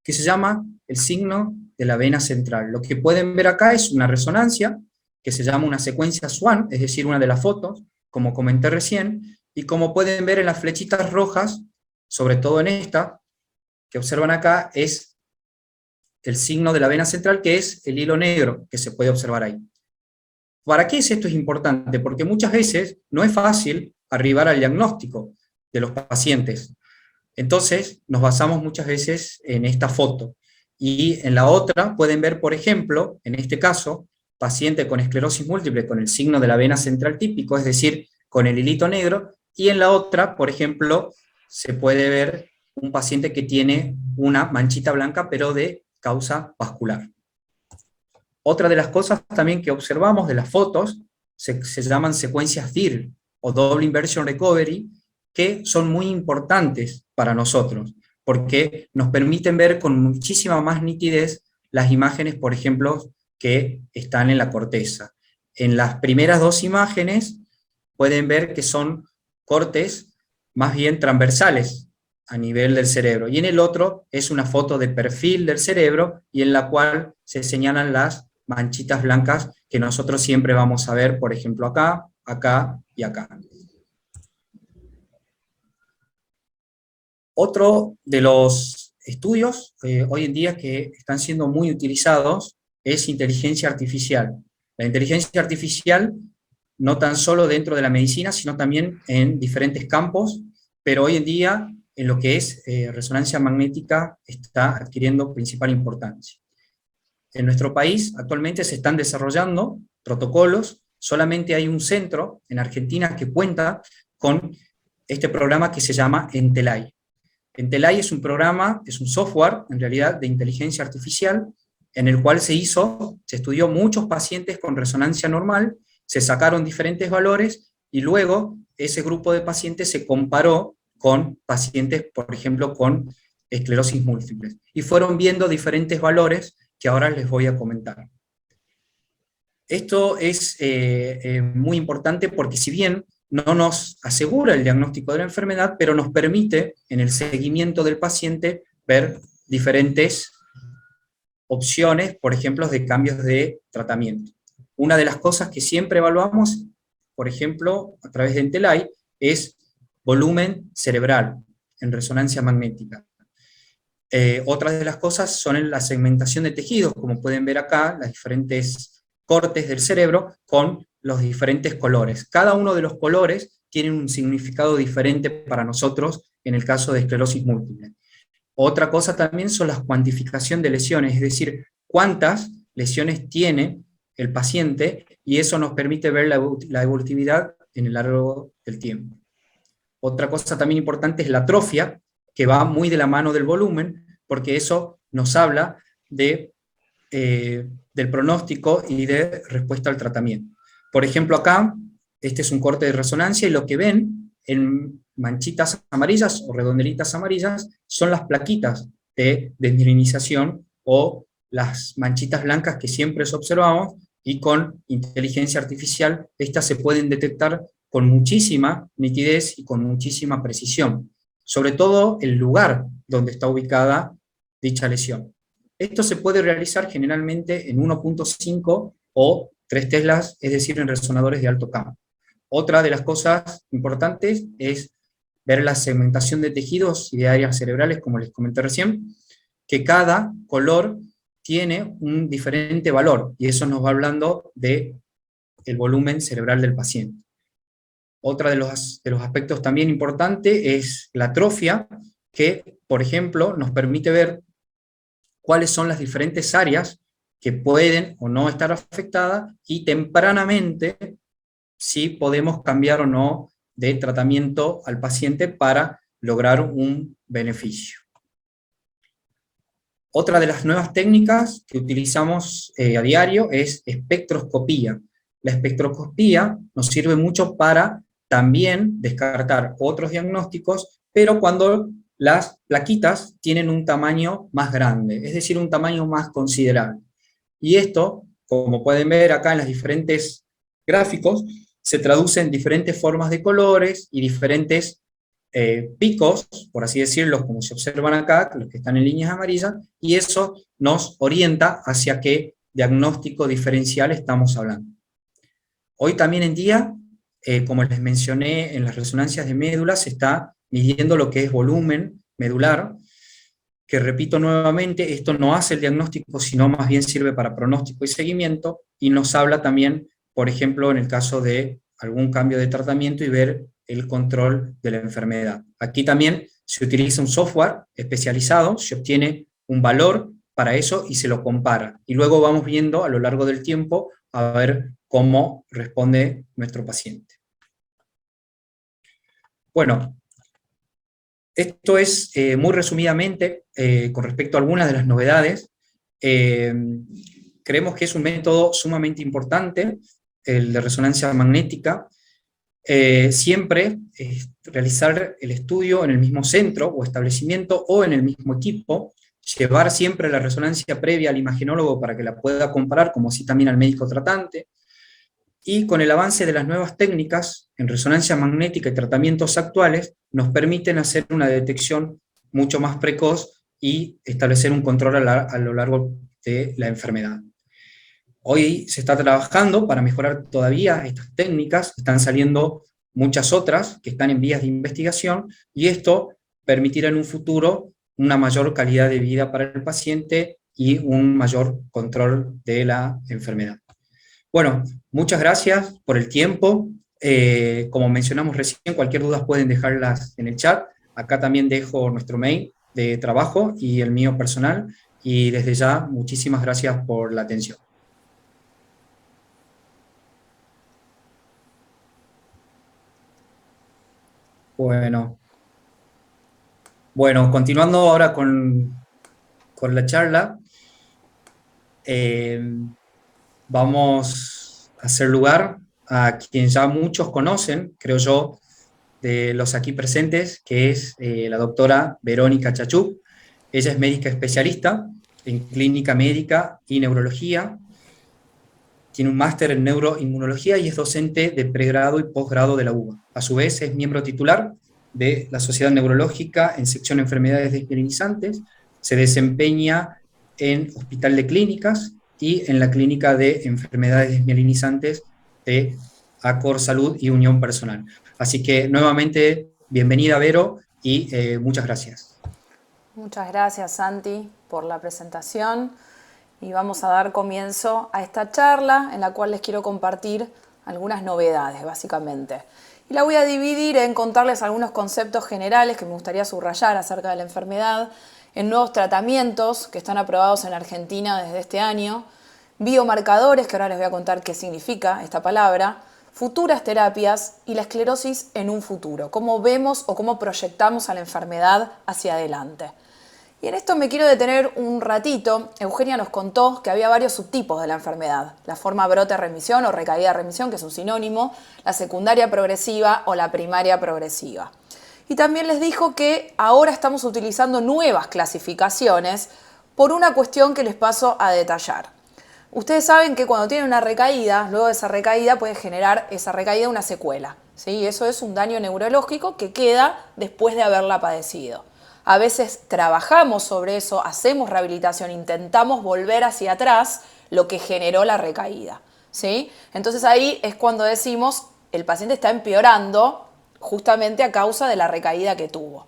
que se llama el signo de la vena central. Lo que pueden ver acá es una resonancia que se llama una secuencia Swan, es decir, una de las fotos, como comenté recién, y como pueden ver en las flechitas rojas, sobre todo en esta, que observan acá, es el signo de la vena central, que es el hilo negro que se puede observar ahí. ¿Para qué es esto importante? Porque muchas veces no es fácil arribar al diagnóstico de los pacientes. Entonces, nos basamos muchas veces en esta foto. Y en la otra pueden ver, por ejemplo, en este caso, paciente con esclerosis múltiple con el signo de la vena central típico, es decir, con el hilito negro, y en la otra, por ejemplo, se puede ver un paciente que tiene una manchita blanca, pero de causa vascular. Otra de las cosas también que observamos de las fotos se llaman secuencias DIR, o Double Inversion Recovery, que son muy importantes para nosotros, porque nos permiten ver con muchísima más nitidez las imágenes, por ejemplo, que están en la corteza. En las primeras 2 imágenes pueden ver que son cortes más bien transversales a nivel del cerebro, y en el otro es una foto de perfil del cerebro, y en la cual se señalan las manchitas blancas que nosotros siempre vamos a ver, por ejemplo, acá, acá y acá. Otro de los estudios hoy en día que están siendo muy utilizados es inteligencia artificial. La inteligencia artificial no tan solo dentro de la medicina, sino también en diferentes campos, pero hoy en día en lo que es resonancia magnética está adquiriendo principal importancia. En nuestro país actualmente se están desarrollando protocolos, solamente hay un centro en Argentina que cuenta con este programa que se llama Entelay. Entelay es un programa, es un software, en realidad, de inteligencia artificial, en el cual se estudió muchos pacientes con resonancia normal, se sacaron diferentes valores, y luego ese grupo de pacientes se comparó con pacientes, por ejemplo, con esclerosis múltiple, y fueron viendo diferentes valores que ahora les voy a comentar. Esto es muy importante porque, si bien no nos asegura el diagnóstico de la enfermedad, pero nos permite, en el seguimiento del paciente, ver diferentes opciones, por ejemplo, de cambios de tratamiento. Una de las cosas que siempre evaluamos, por ejemplo, a través de Entelay, es volumen cerebral en resonancia magnética. Otras de las cosas son en la segmentación de tejidos, como pueden ver acá, las diferentes cortes del cerebro con los diferentes colores. Cada uno de los colores tiene un significado diferente para nosotros en el caso de esclerosis múltiple. Otra cosa también son las cuantificación de lesiones, es decir, cuántas lesiones tiene el paciente, y eso nos permite ver la evolutividad en el largo del tiempo. Otra cosa también importante es la atrofia, que va muy de la mano del volumen, porque eso nos habla del pronóstico y de respuesta al tratamiento. Por ejemplo, acá, este es un corte de resonancia, y lo que ven en manchitas amarillas o redondelitas amarillas son las plaquitas de desmielinización, o las manchitas blancas que siempre observamos, y con inteligencia artificial estas se pueden detectar con muchísima nitidez y con muchísima precisión, sobre todo el lugar donde está ubicada dicha lesión. Esto se puede realizar generalmente en 1.5 o 3 teslas, es decir, en resonadores de alto campo. Otra de las cosas importantes es ver la segmentación de tejidos y de áreas cerebrales, como les comenté recién, que cada color tiene un diferente valor, y eso nos va hablando del volumen cerebral del paciente. Otra de los aspectos también importantes es la atrofia, que, por ejemplo, nos permite ver cuáles son las diferentes áreas que pueden o no estar afectadas, y tempranamente si podemos cambiar o no de tratamiento al paciente para lograr un beneficio. Otra de las nuevas técnicas que utilizamos a diario es espectroscopía. La espectroscopía nos sirve mucho para también descartar otros diagnósticos, pero cuando las plaquitas tienen un tamaño más grande, es decir, un tamaño más considerable. Y esto, como pueden ver acá en los diferentes gráficos, se traduce en diferentes formas de colores y diferentes picos, por así decirlo, como se observan acá, los que están en líneas amarillas, y eso nos orienta hacia qué diagnóstico diferencial estamos hablando. Hoy también en día, como les mencioné, en las resonancias de médula se está midiendo lo que es volumen medular, que repito nuevamente, esto no hace el diagnóstico, sino más bien sirve para pronóstico y seguimiento, y nos habla también, por ejemplo, en el caso de algún cambio de tratamiento y ver el control de la enfermedad. Aquí también se utiliza un software especializado, se obtiene un valor para eso y se lo compara. Y luego vamos viendo a lo largo del tiempo a ver cómo responde nuestro paciente. Bueno, esto es muy resumidamente con respecto a algunas de las novedades. Creemos que es un método sumamente importante, el de resonancia magnética. Siempre realizar el estudio en el mismo centro o establecimiento o en el mismo equipo, llevar siempre la resonancia previa al imagenólogo para que la pueda comparar, como así también al médico tratante. Y con el avance de las nuevas técnicas en resonancia magnética y tratamientos actuales, nos permiten hacer una detección mucho más precoz y establecer un control a lo largo de la enfermedad. Hoy se está trabajando para mejorar todavía estas técnicas, están saliendo muchas otras que están en vías de investigación, y esto permitirá en un futuro una mayor calidad de vida para el paciente y un mayor control de la enfermedad. Bueno, muchas gracias por el tiempo. Como mencionamos recién, cualquier duda pueden dejarlas en el chat. Acá también dejo nuestro mail de trabajo y el mío personal. Y desde ya, muchísimas gracias por la atención. Bueno, continuando ahora con la charla, vamos a hacer lugar a quien ya muchos conocen, creo yo, de los aquí presentes, que es la doctora Verónica Chachuk. Ella es médica especialista en clínica médica y neurología, tiene un máster en neuroinmunología y es docente de pregrado y posgrado de la UBA. A su vez es miembro titular de la Sociedad Neurológica en sección de enfermedades desmielinizantes, se desempeña en Hospital de Clínicas y en la Clínica de Enfermedades Desmielinizantes de Acor Salud y Unión Personal. Así que nuevamente, bienvenida Vero y muchas gracias. Muchas gracias Santi por la presentación y vamos a dar comienzo a esta charla en la cual les quiero compartir algunas novedades básicamente. Y la voy a dividir en contarles algunos conceptos generales que me gustaría subrayar acerca de la enfermedad, en nuevos tratamientos que están aprobados en Argentina desde este año, biomarcadores, que ahora les voy a contar qué significa esta palabra, futuras terapias y la esclerosis en un futuro, cómo vemos o cómo proyectamos a la enfermedad hacia adelante. Y en esto me quiero detener un ratito. Eugenia nos contó que había varios subtipos de la enfermedad. La forma brote-remisión o recaída-remisión, que es un sinónimo, la secundaria progresiva o la primaria progresiva. Y también les dijo que ahora estamos utilizando nuevas clasificaciones por una cuestión que les paso a detallar. Ustedes saben que cuando tienen una recaída, luego de esa recaída puede generar esa recaída una secuela, ¿sí? Eso es un daño neurológico que queda después de haberla padecido. a veces trabajamos sobre eso, hacemos rehabilitación, intentamos volver hacia atrás lo que generó la recaída, ¿sí? Entonces ahí es cuando decimos el paciente está empeorando justamente a causa de la recaída que tuvo.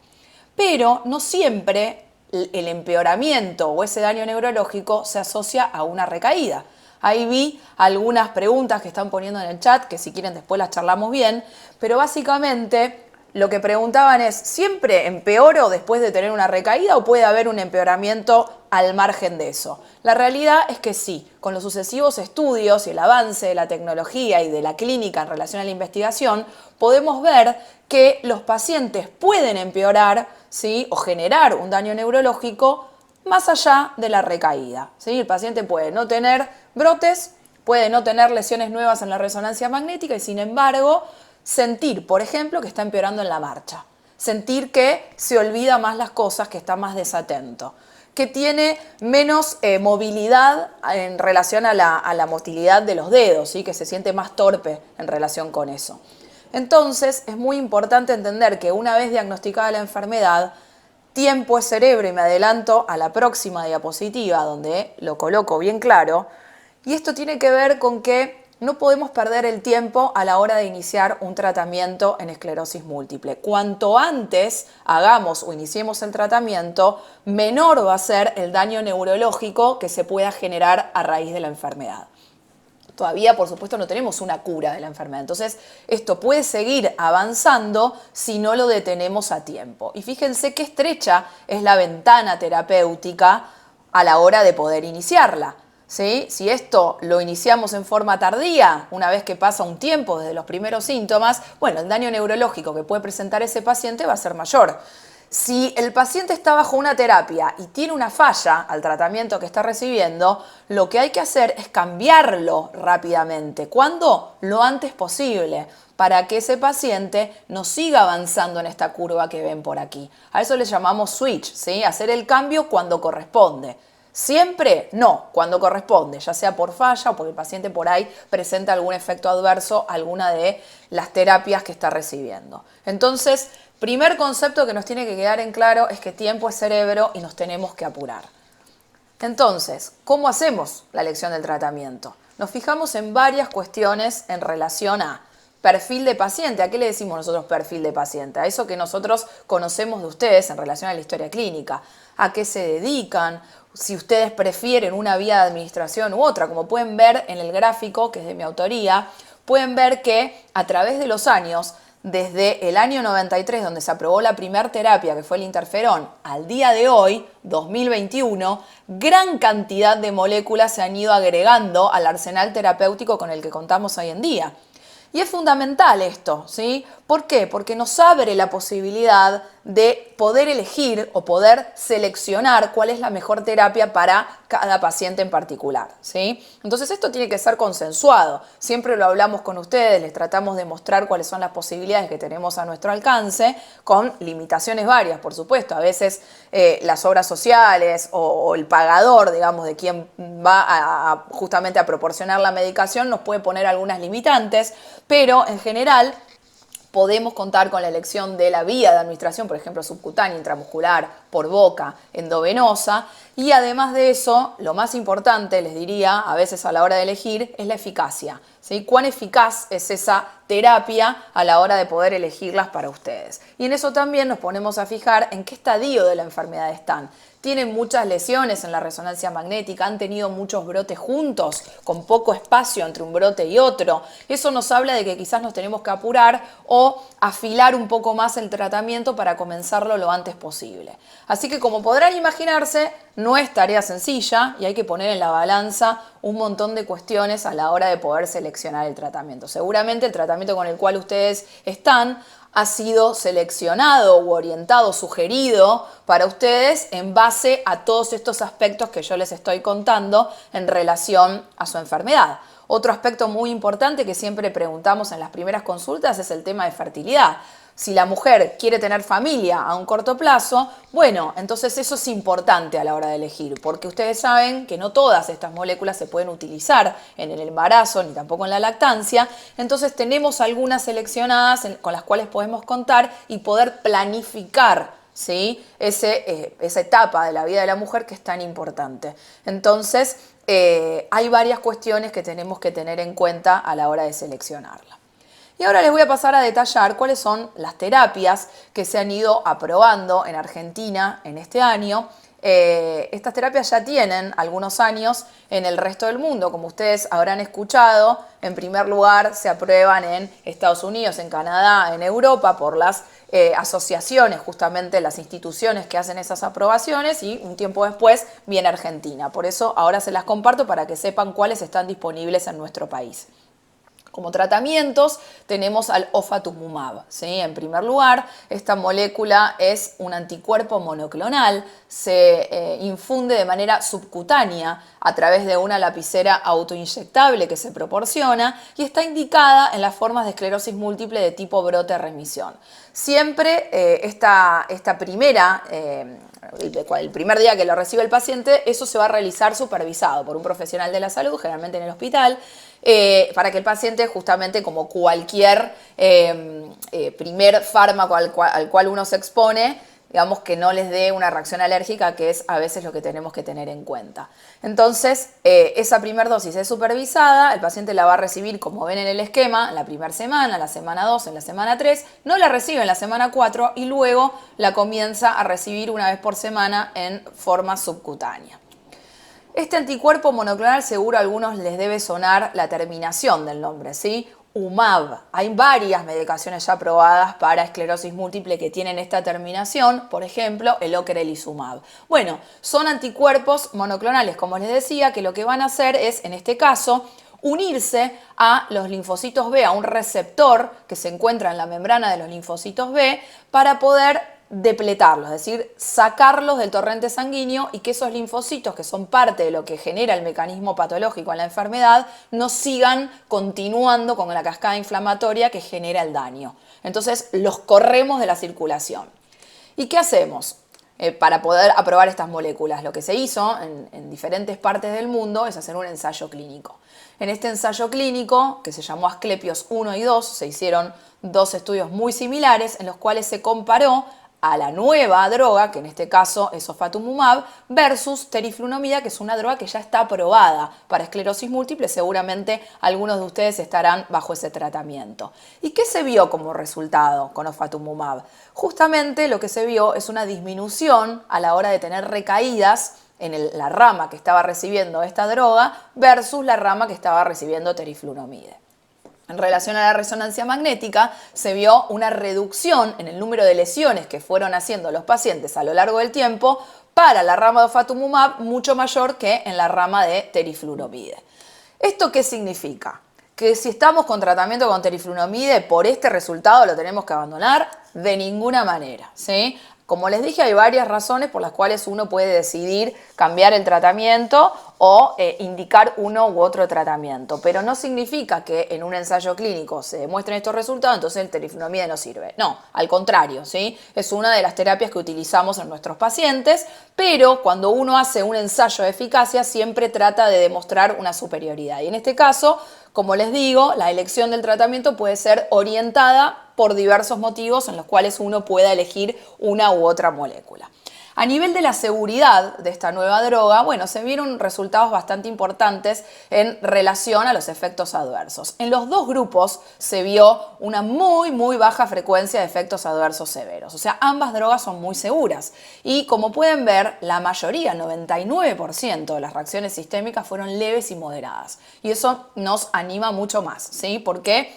Pero no siempre el empeoramiento o ese daño neurológico se asocia a una recaída. Ahí vi algunas preguntas que están poniendo en el chat, que si quieren después las charlamos bien, pero básicamente lo que preguntaban es, ¿siempre empeoro después de tener una recaída o puede haber un empeoramiento al margen de eso? La realidad es que sí, con los sucesivos estudios y el avance de la tecnología y de la clínica en relación a la investigación, podemos ver que los pacientes pueden empeorar, ¿sí?, o generar un daño neurológico más allá de la recaída, ¿sí? El paciente puede no tener brotes, puede no tener lesiones nuevas en la resonancia magnética y sin embargo sentir, por ejemplo, que está empeorando en la marcha, sentir que se olvida más las cosas, que está más desatento, que tiene menos movilidad en relación a la motilidad de los dedos, ¿sí?, que se siente más torpe en relación con eso. Entonces es muy importante entender que una vez diagnosticada la enfermedad, tiempo es cerebro, y me adelanto a la próxima diapositiva donde lo coloco bien claro, y esto tiene que ver con que no podemos perder el tiempo a la hora de iniciar un tratamiento en esclerosis múltiple. Cuanto antes hagamos o iniciemos el tratamiento, menor va a ser el daño neurológico que se pueda generar a raíz de la enfermedad. Todavía, por supuesto, no tenemos una cura de la enfermedad. Entonces, esto puede seguir avanzando si no lo detenemos a tiempo. Y fíjense qué estrecha es la ventana terapéutica a la hora de poder iniciarla, ¿sí? Si esto lo iniciamos en forma tardía, una vez que pasa un tiempo desde los primeros síntomas, bueno, el daño neurológico que puede presentar ese paciente va a ser mayor. Si el paciente está bajo una terapia y tiene una falla al tratamiento que está recibiendo, lo que hay que hacer es cambiarlo rápidamente. ¿Cuándo? Lo antes posible, para que ese paciente no siga avanzando en esta curva que ven por aquí. A eso le llamamos switch, ¿sí? Hacer el cambio cuando corresponde. Siempre no, cuando corresponde, ya sea por falla o porque el paciente por ahí presenta algún efecto adverso a alguna de las terapias que está recibiendo. Entonces, primer concepto que nos tiene que quedar en claro es que tiempo es cerebro y nos tenemos que apurar. Entonces, ¿cómo hacemos la elección del tratamiento? Nos fijamos en varias cuestiones en relación a perfil de paciente. ¿A qué le decimos nosotros perfil de paciente? A eso que nosotros conocemos de ustedes en relación a la historia clínica. ¿A qué se dedican? Si ustedes prefieren una vía de administración u otra. Como pueden ver en el gráfico, que es de mi autoría, pueden ver que a través de los años, desde el año 93, donde se aprobó la primera terapia, que fue el interferón, al día de hoy, 2021, gran cantidad de moléculas se han ido agregando al arsenal terapéutico con el que contamos hoy en día. Y es fundamental esto, ¿sí? ¿Por qué? Porque nos abre la posibilidad de poder elegir o poder seleccionar cuál es la mejor terapia para cada paciente en particular, ¿sí? Entonces esto tiene que ser consensuado. Siempre lo hablamos con ustedes, les tratamos de mostrar cuáles son las posibilidades que tenemos a nuestro alcance, con limitaciones varias, por supuesto. A veces las obras sociales o el pagador, digamos, de quien va justamente a proporcionar la medicación nos puede poner algunas limitantes, pero en general podemos contar con la elección de la vía de administración, por ejemplo, subcutánea, intramuscular, por boca, endovenosa, y además de eso, lo más importante, les diría, a veces a la hora de elegir, es la eficacia, ¿sí? ¿Cuán eficaz es esa terapia a la hora de poder elegirlas para ustedes? Y en eso también nos ponemos a fijar en qué estadio de la enfermedad están. Tienen muchas lesiones en la resonancia magnética, han tenido muchos brotes juntos, con poco espacio entre un brote y otro. Eso nos habla de que quizás nos tenemos que apurar o afilar un poco más el tratamiento para comenzarlo lo antes posible. Así que, como podrán imaginarse, no es tarea sencilla y hay que poner en la balanza un montón de cuestiones a la hora de poder seleccionar el tratamiento. Seguramente el tratamiento con el cual ustedes están ha sido seleccionado u orientado, sugerido para ustedes en base a todos estos aspectos que yo les estoy contando en relación a su enfermedad. Otro aspecto muy importante que siempre preguntamos en las primeras consultas es el tema de fertilidad. Si la mujer quiere tener familia a un corto plazo, bueno, entonces eso es importante a la hora de elegir, porque ustedes saben que no todas estas moléculas se pueden utilizar en el embarazo ni tampoco en la lactancia, entonces tenemos algunas seleccionadas con las cuales podemos contar y poder planificar ¿sí? Esa etapa de la vida de la mujer que es tan importante. Entonces, hay varias cuestiones que tenemos que tener en cuenta a la hora de seleccionarla. Y ahora les voy a pasar a detallar cuáles son las terapias que se han ido aprobando en Argentina en este año. Estas terapias ya tienen algunos años en el resto del mundo, como ustedes habrán escuchado. En primer lugar, se aprueban en Estados Unidos, en Canadá, en Europa, por las asociaciones, justamente las instituciones que hacen esas aprobaciones, y un tiempo después viene Argentina. Por eso ahora se las comparto para que sepan cuáles están disponibles en nuestro país. Como tratamientos tenemos al ofatumumab, ¿sí? En primer lugar, esta molécula es un anticuerpo monoclonal, se infunde de manera subcutánea a través de una lapicera autoinyectable que se proporciona y está indicada en las formas de esclerosis múltiple de tipo brote-remisión. Siempre esta primera, el primer día que lo recibe el paciente, eso se va a realizar supervisado por un profesional de la salud, generalmente en el hospital, para que el paciente, justamente como cualquier primer fármaco al cual uno se expone, digamos, que no les dé una reacción alérgica, que es a veces lo que tenemos que tener en cuenta. Entonces, esa primera dosis es supervisada, el paciente la va a recibir, como ven en el esquema, en la primera semana, en la semana 2, en la semana 3, no la recibe en la semana 4 y luego la comienza a recibir una vez por semana en forma subcutánea. Este anticuerpo monoclonal, seguro a algunos les debe sonar la terminación del nombre, ¿sí? UMAB. Hay varias medicaciones ya aprobadas para esclerosis múltiple que tienen esta terminación, por ejemplo, el ocrelizumab. Bueno, son anticuerpos monoclonales, como les decía, que lo que van a hacer es, en este caso, unirse a los linfocitos B, a un receptor que se encuentra en la membrana de los linfocitos B, para poder depletarlos, es decir, sacarlos del torrente sanguíneo y que esos linfocitos, que son parte de lo que genera el mecanismo patológico en la enfermedad, no sigan continuando con la cascada inflamatoria que genera el daño. Entonces los corremos de la circulación. ¿Y qué hacemos? Para poder aprobar estas moléculas, lo que se hizo en diferentes partes del mundo es hacer un ensayo clínico. En este ensayo clínico, que se llamó Asclepios 1 y 2, se hicieron dos estudios muy similares en los cuales se comparó a la nueva droga, que en este caso es ofatumumab, versus teriflunomida, que es una droga que ya está aprobada para esclerosis múltiple. Seguramente algunos de ustedes estarán bajo ese tratamiento. ¿Y qué se vio como resultado con ofatumumab? Justamente lo que se vio es una disminución a la hora de tener recaídas en la rama que estaba recibiendo esta droga versus la rama que estaba recibiendo teriflunomide. En relación a la resonancia magnética, se vio una reducción en el número de lesiones que fueron haciendo los pacientes a lo largo del tiempo para la rama de ofatumumab mucho mayor que en la rama de teriflunomide. ¿Esto qué significa? Que si estamos con tratamiento con teriflunomide, por este resultado lo tenemos que abandonar de ninguna manera, ¿sí? Como les dije, hay varias razones por las cuales uno puede decidir cambiar el tratamiento o indicar uno u otro tratamiento, pero no significa que en un ensayo clínico se demuestren estos resultados, entonces el teriflunomide no sirve. No, al contrario, ¿sí? Es una de las terapias que utilizamos en nuestros pacientes, pero cuando uno hace un ensayo de eficacia siempre trata de demostrar una superioridad. Y en este caso, como les digo, la elección del tratamiento puede ser orientada por diversos motivos en los cuales uno pueda elegir una u otra molécula. A nivel de la seguridad de esta nueva droga, bueno, se vieron resultados bastante importantes en relación a los efectos adversos. En los dos grupos se vio una muy baja frecuencia de efectos adversos severos. O sea, ambas drogas son muy seguras. Y como pueden ver, la mayoría, el 99% de las reacciones sistémicas fueron leves y moderadas. Y eso nos anima mucho más, ¿sí? Porque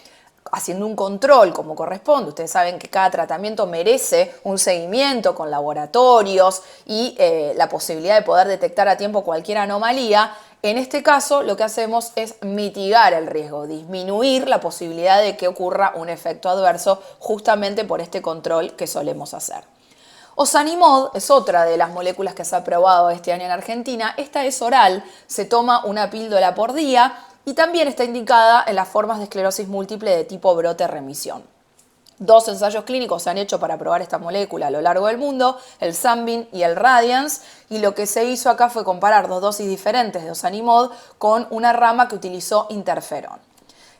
haciendo un control como corresponde, ustedes saben que cada tratamiento merece un seguimiento con laboratorios y la posibilidad de poder detectar a tiempo cualquier anomalía. En este caso lo que hacemos es mitigar el riesgo, disminuir la posibilidad de que ocurra un efecto adverso justamente por este control que solemos hacer. Ozanimod es otra de las moléculas que se ha aprobado este año en Argentina. Esta es oral, se toma una píldora por día y también está indicada en las formas de esclerosis múltiple de tipo brote-remisión. Dos ensayos clínicos se han hecho para probar esta molécula a lo largo del mundo, el Sunbeam y el Radiance, y lo que se hizo acá fue comparar dos dosis diferentes de Ozanimod con una rama que utilizó interferón.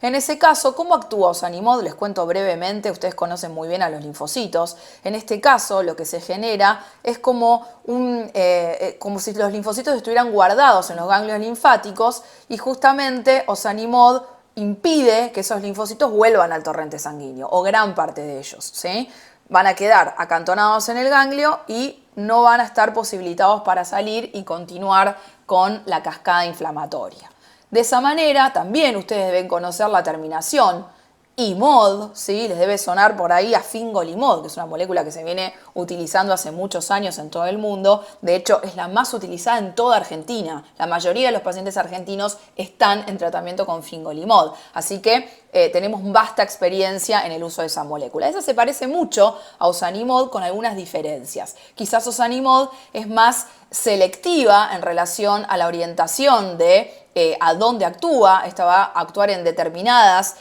En ese caso, ¿cómo actúa Ozanimod? Les cuento brevemente, ustedes conocen muy bien a los linfocitos. En este caso, lo que se genera es como si los linfocitos estuvieran guardados en los ganglios linfáticos y justamente Ozanimod impide que esos linfocitos vuelvan al torrente sanguíneo, o gran parte de ellos, ¿sí? Van a quedar acantonados en el ganglio y no van a estar posibilitados para salir y continuar con la cascada inflamatoria. De esa manera, también ustedes deben conocer la terminación IMOD, ¿sí? Les debe sonar por ahí a fingolimod, que es una molécula que se viene utilizando hace muchos años en todo el mundo. De hecho, es la más utilizada en toda Argentina. La mayoría de los pacientes argentinos están en tratamiento con fingolimod. Así que tenemos vasta experiencia en el uso de esa molécula. Esa se parece mucho a Ozanimod con algunas diferencias. Quizás Ozanimod es más selectiva en relación a la orientación de a dónde actúa. Esta va a actuar en determinadas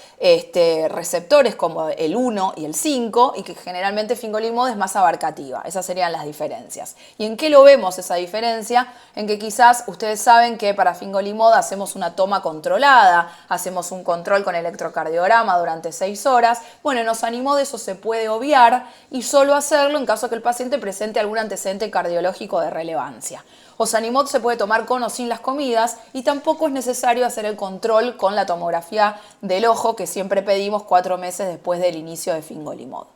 receptores como el 1 y el 5 y que generalmente fingolimod es más abarcativa. Esas serían las diferencias. ¿Y en qué lo vemos esa diferencia? En que quizás ustedes saben que para fingolimod hacemos una toma controlada, hacemos un control con electrocardiograma durante 6 horas. Bueno, en Ozanimod eso se puede obviar y solo hacerlo en caso que el paciente presente algún antecedente cardiológico de relevancia. Ozanimod se puede tomar con o sin las comidas y tampoco es necesario hacer el control con la tomografía del ojo que siempre pedimos 4 meses después del inicio de fingolimod.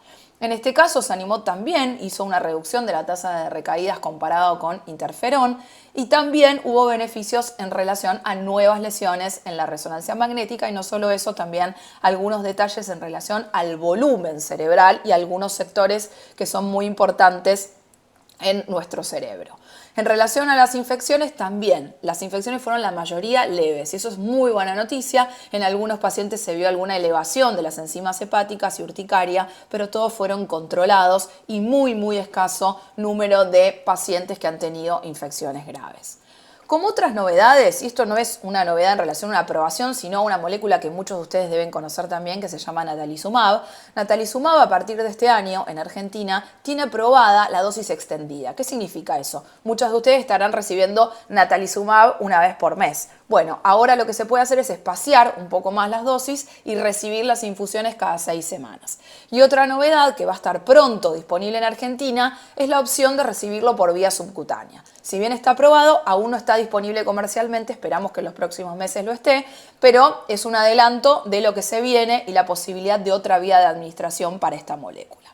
En este caso, Ozanimod también hizo una reducción de la tasa de recaídas comparado con interferón y también hubo beneficios en relación a nuevas lesiones en la resonancia magnética y no solo eso, también algunos detalles en relación al volumen cerebral y algunos sectores que son muy importantes en nuestro cerebro. En relación a las infecciones también, las infecciones fueron la mayoría leves y eso es muy buena noticia. En algunos pacientes se vio alguna elevación de las enzimas hepáticas y urticaria, pero todos fueron controlados y muy escaso número de pacientes que han tenido infecciones graves. Como otras novedades, y esto no es una novedad en relación a una aprobación, sino una molécula que muchos de ustedes deben conocer también, que se llama natalizumab. Natalizumab, a partir de este año, en Argentina, tiene aprobada la dosis extendida. ¿Qué significa eso? Muchos de ustedes estarán recibiendo natalizumab una vez por mes. Bueno, ahora lo que se puede hacer es espaciar un poco más las dosis y recibir las infusiones cada 6 semanas. Y otra novedad que va a estar pronto disponible en Argentina es la opción de recibirlo por vía subcutánea. Si bien está aprobado, aún no está disponible comercialmente, esperamos que en los próximos meses lo esté, pero es un adelanto de lo que se viene y la posibilidad de otra vía de administración para esta molécula.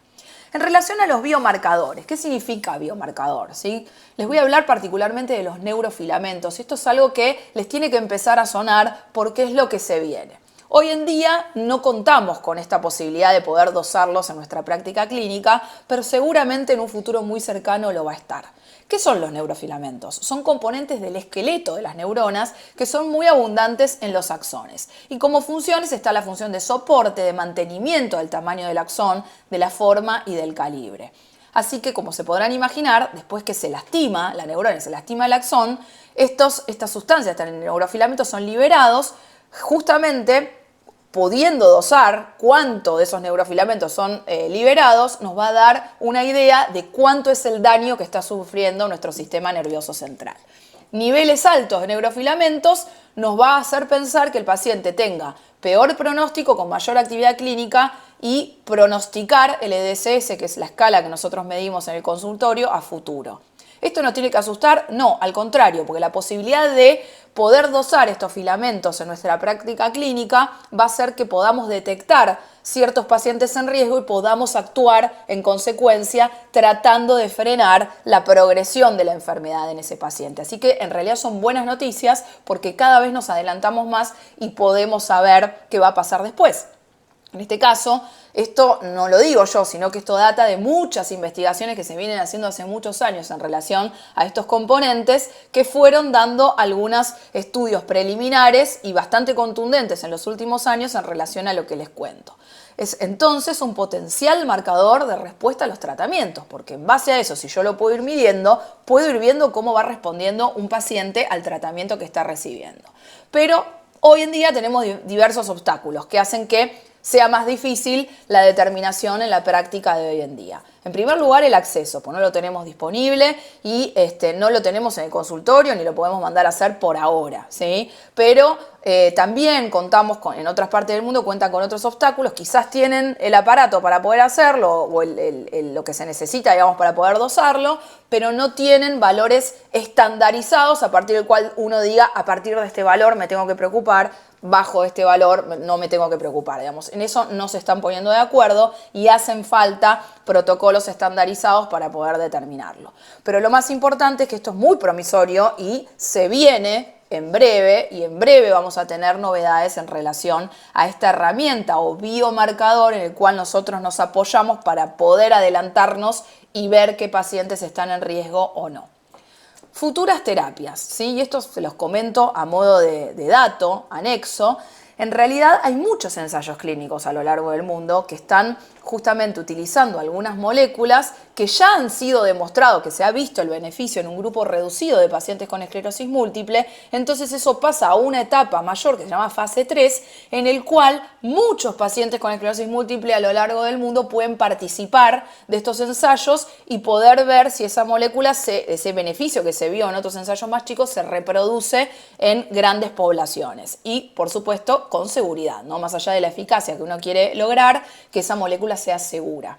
En relación a los biomarcadores, ¿qué significa biomarcador? ¿Sí? Les voy a hablar particularmente de los neurofilamentos. Esto es algo que les tiene que empezar a sonar porque es lo que se viene. Hoy en día no contamos con esta posibilidad de poder dosarlos en nuestra práctica clínica, pero seguramente en un futuro muy cercano lo va a estar. ¿Qué son los neurofilamentos? Son componentes del esqueleto de las neuronas que son muy abundantes en los axones. Y como funciones está la función de soporte, de mantenimiento del tamaño del axón, de la forma y del calibre. Así que, como se podrán imaginar, después que se lastima la neurona, se lastima el axón, estas sustancias, estos neurofilamentos son liberados justamente pudiendo dosar cuánto de esos neurofilamentos son liberados, nos va a dar una idea de cuánto es el daño que está sufriendo nuestro sistema nervioso central. Niveles altos de neurofilamentos nos va a hacer pensar que el paciente tenga peor pronóstico con mayor actividad clínica y pronosticar el EDSS, que es la escala que nosotros medimos en el consultorio, a futuro. ¿Esto nos tiene que asustar? No, al contrario, porque la posibilidad de poder dosar estos filamentos en nuestra práctica clínica va a hacer que podamos detectar ciertos pacientes en riesgo y podamos actuar en consecuencia tratando de frenar la progresión de la enfermedad en ese paciente. Así que en realidad son buenas noticias porque cada vez nos adelantamos más y podemos saber qué va a pasar después. En este caso, esto no lo digo yo, sino que esto data de muchas investigaciones que se vienen haciendo hace muchos años en relación a estos componentes que fueron dando algunos estudios preliminares y bastante contundentes en los últimos años en relación a lo que les cuento. Es entonces un potencial marcador de respuesta a los tratamientos, porque en base a eso, si yo lo puedo ir midiendo, puedo ir viendo cómo va respondiendo un paciente al tratamiento que está recibiendo. Pero hoy en día tenemos diversos obstáculos que hacen que sea más difícil la determinación en la práctica de hoy en día. En primer lugar, el acceso, pues no lo tenemos disponible y no lo tenemos en el consultorio ni lo podemos mandar a hacer por ahora, ¿sí? Pero también contamos en otras partes del mundo, cuentan con otros obstáculos, quizás tienen el aparato para poder hacerlo o lo que se necesita, digamos, para poder dosarlo, pero no tienen valores estandarizados a partir del cual uno diga, a partir de este valor me tengo que preocupar, bajo este valor no me tengo que preocupar, digamos. En eso no se están poniendo de acuerdo y hacen falta protocolos estandarizados para poder determinarlo. Pero lo más importante es que esto es muy promisorio y se viene en breve, y en breve vamos a tener novedades en relación a esta herramienta o biomarcador en el cual nosotros nos apoyamos para poder adelantarnos y ver qué pacientes están en riesgo o no. Futuras terapias, ¿sí? Y esto se los comento a modo de dato anexo. En realidad hay muchos ensayos clínicos a lo largo del mundo que están justamente utilizando algunas moléculas que ya han sido demostrado que se ha visto el beneficio en un grupo reducido de pacientes con esclerosis múltiple. Entonces eso pasa a una etapa mayor que se llama fase 3, en el cual muchos pacientes con esclerosis múltiple a lo largo del mundo pueden participar de estos ensayos y poder ver si esa molécula, ese beneficio que se vio en otros ensayos más chicos, se reproduce en grandes poblaciones. Y, por supuesto, con seguridad, ¿no? Más allá de la eficacia que uno quiere lograr, que esa molécula sea segura.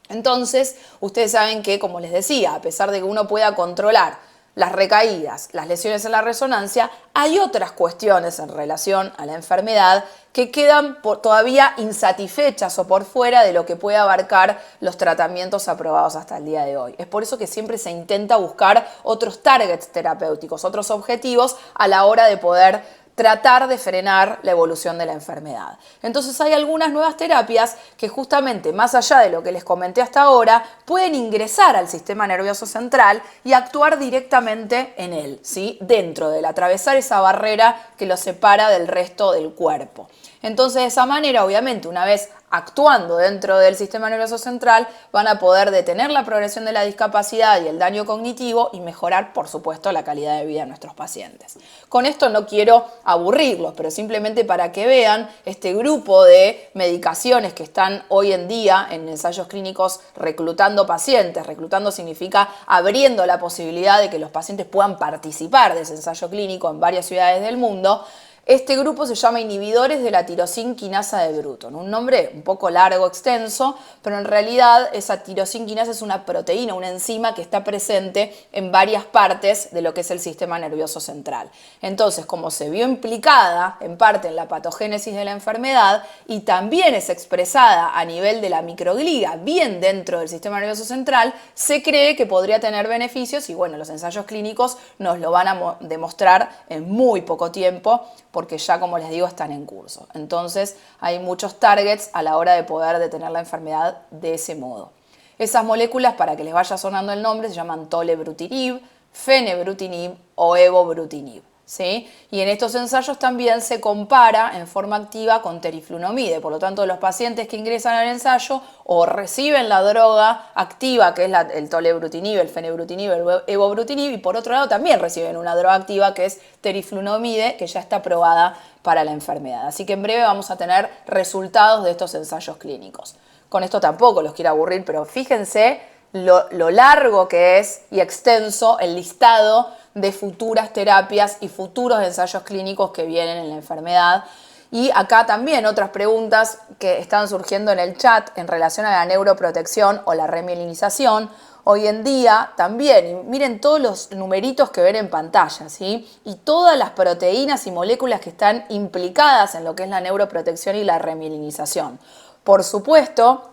Entonces, ustedes saben que, como les decía, a pesar de que uno pueda controlar las recaídas, las lesiones en la resonancia, hay otras cuestiones en relación a la enfermedad que quedan todavía insatisfechas o por fuera de lo que puede abarcar los tratamientos aprobados hasta el día de hoy. Es por eso que siempre se intenta buscar otros targets terapéuticos, otros objetivos a la hora de poder tratar de frenar la evolución de la enfermedad. Entonces hay algunas nuevas terapias que justamente, más allá de lo que les comenté hasta ahora, pueden ingresar al sistema nervioso central y actuar directamente en él, ¿sí? Dentro de él, atravesar esa barrera que lo separa del resto del cuerpo. Entonces, de esa manera, obviamente, una vez actuando dentro del sistema nervioso central, van a poder detener la progresión de la discapacidad y el daño cognitivo y mejorar, por supuesto, la calidad de vida de nuestros pacientes. Con esto no quiero aburrirlos, pero simplemente para que vean este grupo de medicaciones que están hoy en día en ensayos clínicos reclutando pacientes. Reclutando significa abriendo la posibilidad de que los pacientes puedan participar de ese ensayo clínico en varias ciudades del mundo. Este grupo se llama inhibidores de la tirosina quinasa de Bruton, un nombre un poco largo, extenso, pero en realidad esa tirosina quinasa es una proteína, una enzima que está presente en varias partes de lo que es el sistema nervioso central. Entonces, como se vio implicada en parte en la patogénesis de la enfermedad y también es expresada a nivel de la microglia, bien dentro del sistema nervioso central, se cree que podría tener beneficios y bueno, los ensayos clínicos nos lo van a demostrar en muy poco tiempo, porque ya, como les digo, están en curso. Entonces, hay muchos targets a la hora de poder detener la enfermedad de ese modo. Esas moléculas, para que les vaya sonando el nombre, se llaman tolebrutinib, fenebrutinib o evobrutinib, ¿sí? Y en estos ensayos también se compara en forma activa con teriflunomide. Por lo tanto, los pacientes que ingresan al ensayo o reciben la droga activa, que es el tolebrutinib, el fenebrutinib, el evobrutinib, y por otro lado también reciben una droga activa que es teriflunomide, que ya está aprobada para la enfermedad. Así que en breve vamos a tener resultados de estos ensayos clínicos. Con esto tampoco los quiero aburrir, pero fíjense lo largo que es y extenso el listado de futuras terapias y futuros ensayos clínicos que vienen en la enfermedad. Y acá también otras preguntas que están surgiendo en el chat en relación a la neuroprotección o la remielinización. Hoy en día también, y miren todos los numeritos que ven en pantalla, ¿sí? Y todas las proteínas y moléculas que están implicadas en lo que es la neuroprotección y la remielinización. Por supuesto,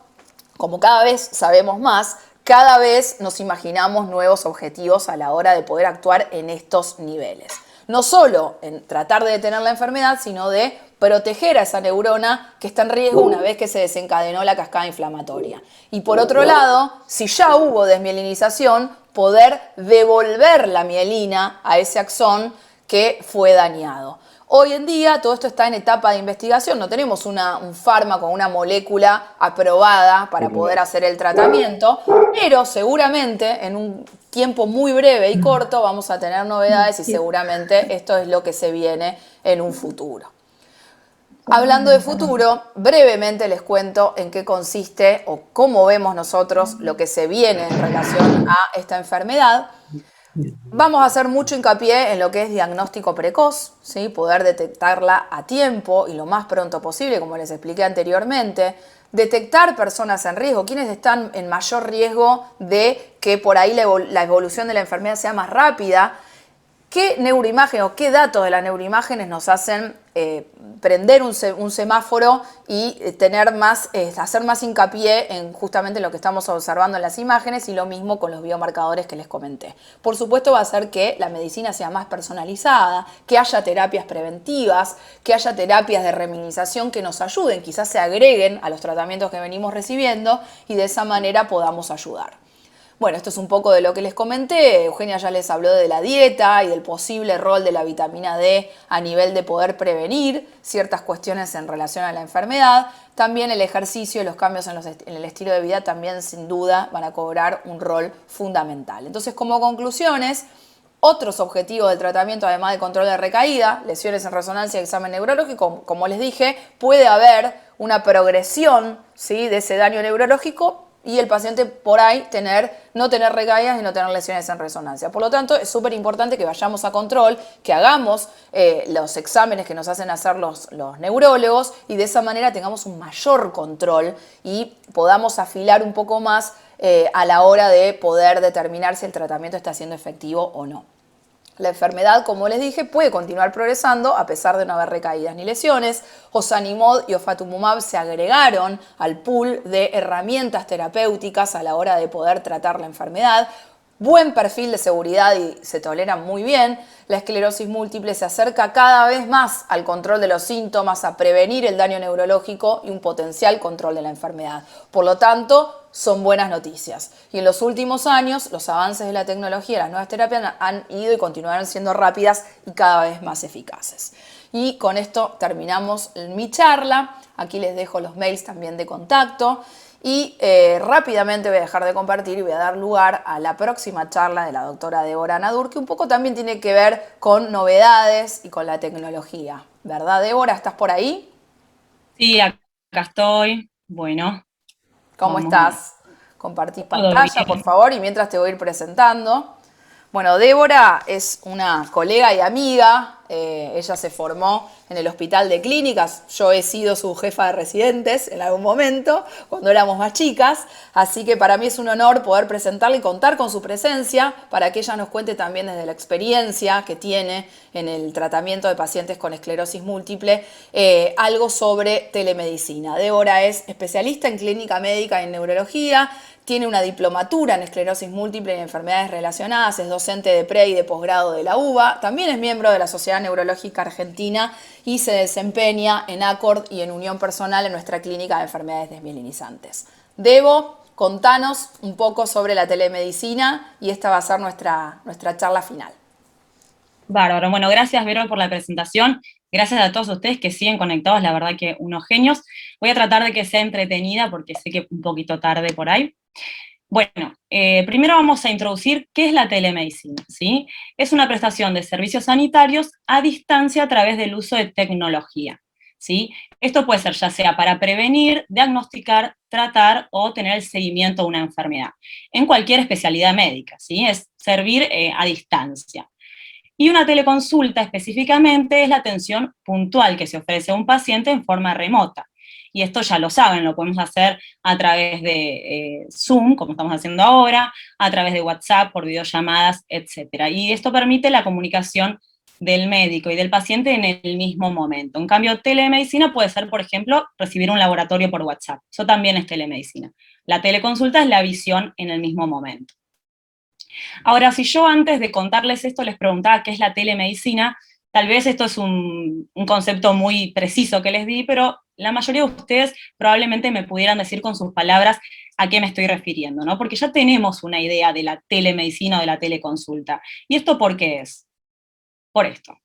como cada vez sabemos más, cada vez nos imaginamos nuevos objetivos a la hora de poder actuar en estos niveles. No solo en tratar de detener la enfermedad, sino de proteger a esa neurona que está en riesgo una vez que se desencadenó la cascada inflamatoria. Y por otro lado, si ya hubo desmielinización, poder devolver la mielina a ese axón que fue dañado. Hoy en día todo esto está en etapa de investigación, no tenemos un fármaco, una molécula aprobada para poder hacer el tratamiento, pero seguramente en un tiempo muy breve y corto vamos a tener novedades y seguramente esto es lo que se viene en un futuro. Hablando de futuro, brevemente les cuento en qué consiste o cómo vemos nosotros lo que se viene en relación a esta enfermedad. Vamos a hacer mucho hincapié en lo que es diagnóstico precoz, ¿sí? Poder detectarla a tiempo y lo más pronto posible, como les expliqué anteriormente. Detectar personas en riesgo, quienes están en mayor riesgo de que por ahí la evolución de la enfermedad sea más rápida. ¿Qué neuroimágenes o qué datos de las neuroimágenes nos hacen prender un semáforo y hacer más hincapié en justamente lo que estamos observando en las imágenes, y lo mismo con los biomarcadores que les comenté? Por supuesto, va a hacer que la medicina sea más personalizada, que haya terapias preventivas, que haya terapias de reminización que nos ayuden, quizás se agreguen a los tratamientos que venimos recibiendo, y de esa manera podamos ayudar. Bueno, esto es un poco de lo que les comenté. Eugenia ya les habló de la dieta y del posible rol de la vitamina D a nivel de poder prevenir ciertas cuestiones en relación a la enfermedad. También el ejercicio y los cambios en el estilo de vida también sin duda van a cobrar un rol fundamental. Entonces, como conclusiones, otros objetivos del tratamiento, además de control de recaída, lesiones en resonancia y examen neurológico, como les dije, puede haber una progresión, ¿sí?, de ese daño neurológico, y el paciente por ahí no tener recaídas y no tener lesiones en resonancia. Por lo tanto, es súper importante que vayamos a control, que hagamos los exámenes que nos hacen hacer los neurólogos, y de esa manera tengamos un mayor control y podamos afilar un poco más a la hora de poder determinar si el tratamiento está siendo efectivo o no. La enfermedad, como les dije, puede continuar progresando a pesar de no haber recaídas ni lesiones. Ozanimod y ofatumumab se agregaron al pool de herramientas terapéuticas a la hora de poder tratar la enfermedad. Buen perfil de seguridad y se toleran muy bien. La esclerosis múltiple se acerca cada vez más al control de los síntomas, a prevenir el daño neurológico y un potencial control de la enfermedad. Por lo tanto, son buenas noticias. Y en los últimos años, los avances de la tecnología y las nuevas terapias han ido y continuarán siendo rápidas y cada vez más eficaces. Y con esto terminamos mi charla. Aquí les dejo los mails también de contacto. Y rápidamente voy a dejar de compartir y voy a dar lugar a la próxima charla de la doctora Débora Nadur, que un poco también tiene que ver con novedades y con la tecnología. ¿Verdad, Débora? ¿Estás por ahí? Sí, acá estoy. Bueno, ¿Cómo estás? Compartís todo pantalla, por bien. favor, y mientras te voy a ir presentando. Bueno, Débora es una colega y amiga. Ella se formó en el Hospital de Clínicas. Yo he sido su jefa de residentes en algún momento, cuando éramos más chicas. Así que para mí es un honor poder presentarla y contar con su presencia para que ella nos cuente también desde la experiencia que tiene en el tratamiento de pacientes con esclerosis múltiple, algo sobre telemedicina. Débora es especialista en clínica médica y en neurología. Tiene una diplomatura en esclerosis múltiple y enfermedades relacionadas, es docente de pre y de posgrado de la UBA, también es miembro de la Sociedad Neurológica Argentina y se desempeña en ACORD y en Unión Personal en nuestra clínica de enfermedades desmielinizantes. Debo, contanos un poco sobre la telemedicina y esta va a ser nuestra charla final. Bárbaro. Bueno, gracias, Vero, por la presentación. Gracias a todos ustedes que siguen conectados, la verdad que unos genios. Voy a tratar de que sea entretenida porque sé que un poquito tarde por ahí. Bueno, primero vamos a introducir qué es la telemedicina, ¿sí? Es una prestación de servicios sanitarios a distancia a través del uso de tecnología, ¿sí? Esto puede ser ya sea para prevenir, diagnosticar, tratar o tener el seguimiento de una enfermedad, en cualquier especialidad médica, ¿sí? Es servir a distancia. Y una teleconsulta específicamente es la atención puntual que se ofrece a un paciente en forma remota. Y esto ya lo saben, lo podemos hacer a través de Zoom, como estamos haciendo ahora, a través de WhatsApp, por videollamadas, etc. Y esto permite la comunicación del médico y del paciente en el mismo momento. En cambio, telemedicina puede ser, por ejemplo, recibir un laboratorio por WhatsApp. Eso también es telemedicina. La teleconsulta es la visión en el mismo momento. Ahora, si yo antes de contarles esto les preguntaba qué es la telemedicina, tal vez esto es un concepto muy preciso que les di, pero la mayoría de ustedes probablemente me pudieran decir con sus palabras a qué me estoy refiriendo, ¿no? Porque ya tenemos una idea de la telemedicina o de la teleconsulta. ¿Y esto por qué es? Por esto.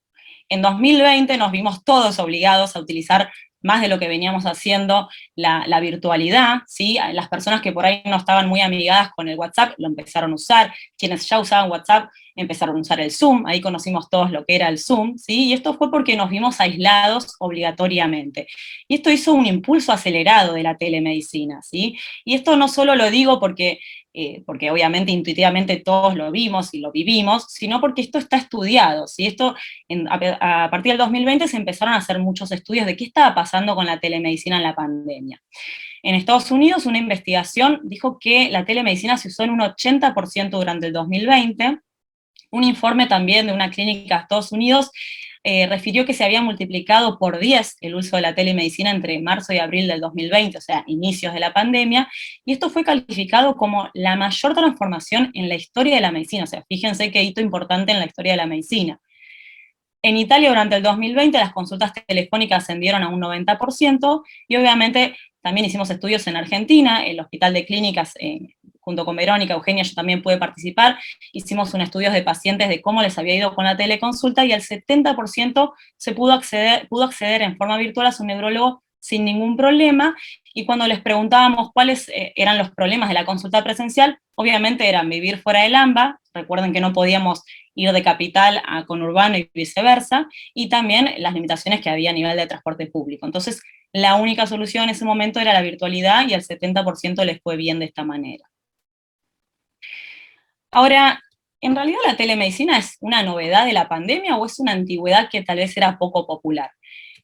En 2020 nos vimos todos obligados a utilizar más de lo que veníamos haciendo la virtualidad, ¿sí? Las personas que por ahí no estaban muy amigadas con el WhatsApp lo empezaron a usar, quienes ya usaban WhatsApp empezaron a usar el Zoom, ahí conocimos todos lo que era el Zoom, ¿sí? Y esto fue porque nos vimos aislados obligatoriamente. Y esto hizo un impulso acelerado de la telemedicina, ¿sí? Y esto no solo lo digo porque obviamente intuitivamente todos lo vimos y lo vivimos, sino porque esto está estudiado, ¿sí? A partir del 2020 se empezaron a hacer muchos estudios de qué estaba pasando con la telemedicina en la pandemia. En Estados Unidos, una investigación dijo que la telemedicina se usó en un 80% durante el 2020. Un informe también de una clínica de Estados Unidos refirió que se había multiplicado por 10 el uso de la telemedicina entre marzo y abril del 2020, o sea, inicios de la pandemia, y esto fue calificado como la mayor transformación en la historia de la medicina. O sea, fíjense qué hito importante en la historia de la medicina. En Italia, durante el 2020, las consultas telefónicas ascendieron a un 90%, y obviamente también hicimos estudios en Argentina, el Hospital de Clínicas, junto con Verónica, Eugenia, yo también pude participar, hicimos un estudio de pacientes de cómo les había ido con la teleconsulta, y el 70% se pudo acceder en forma virtual a su neurólogo sin ningún problema, y cuando les preguntábamos cuáles eran los problemas de la consulta presencial, obviamente eran vivir fuera del AMBA, recuerden que no podíamos ir de capital a conurbano y viceversa, y también las limitaciones que había a nivel de transporte público. Entonces, la única solución en ese momento era la virtualidad, y al 70% les fue bien de esta manera. Ahora, ¿en realidad la telemedicina es una novedad de la pandemia o es una antigüedad que tal vez era poco popular?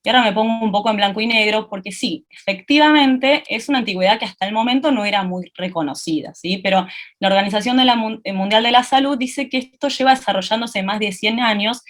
Y ahora me pongo un poco en blanco y negro, porque sí, efectivamente es una antigüedad que hasta el momento no era muy reconocida, ¿sí? Pero la Organización Mundial de la Salud dice que esto lleva desarrollándose más de 100 años,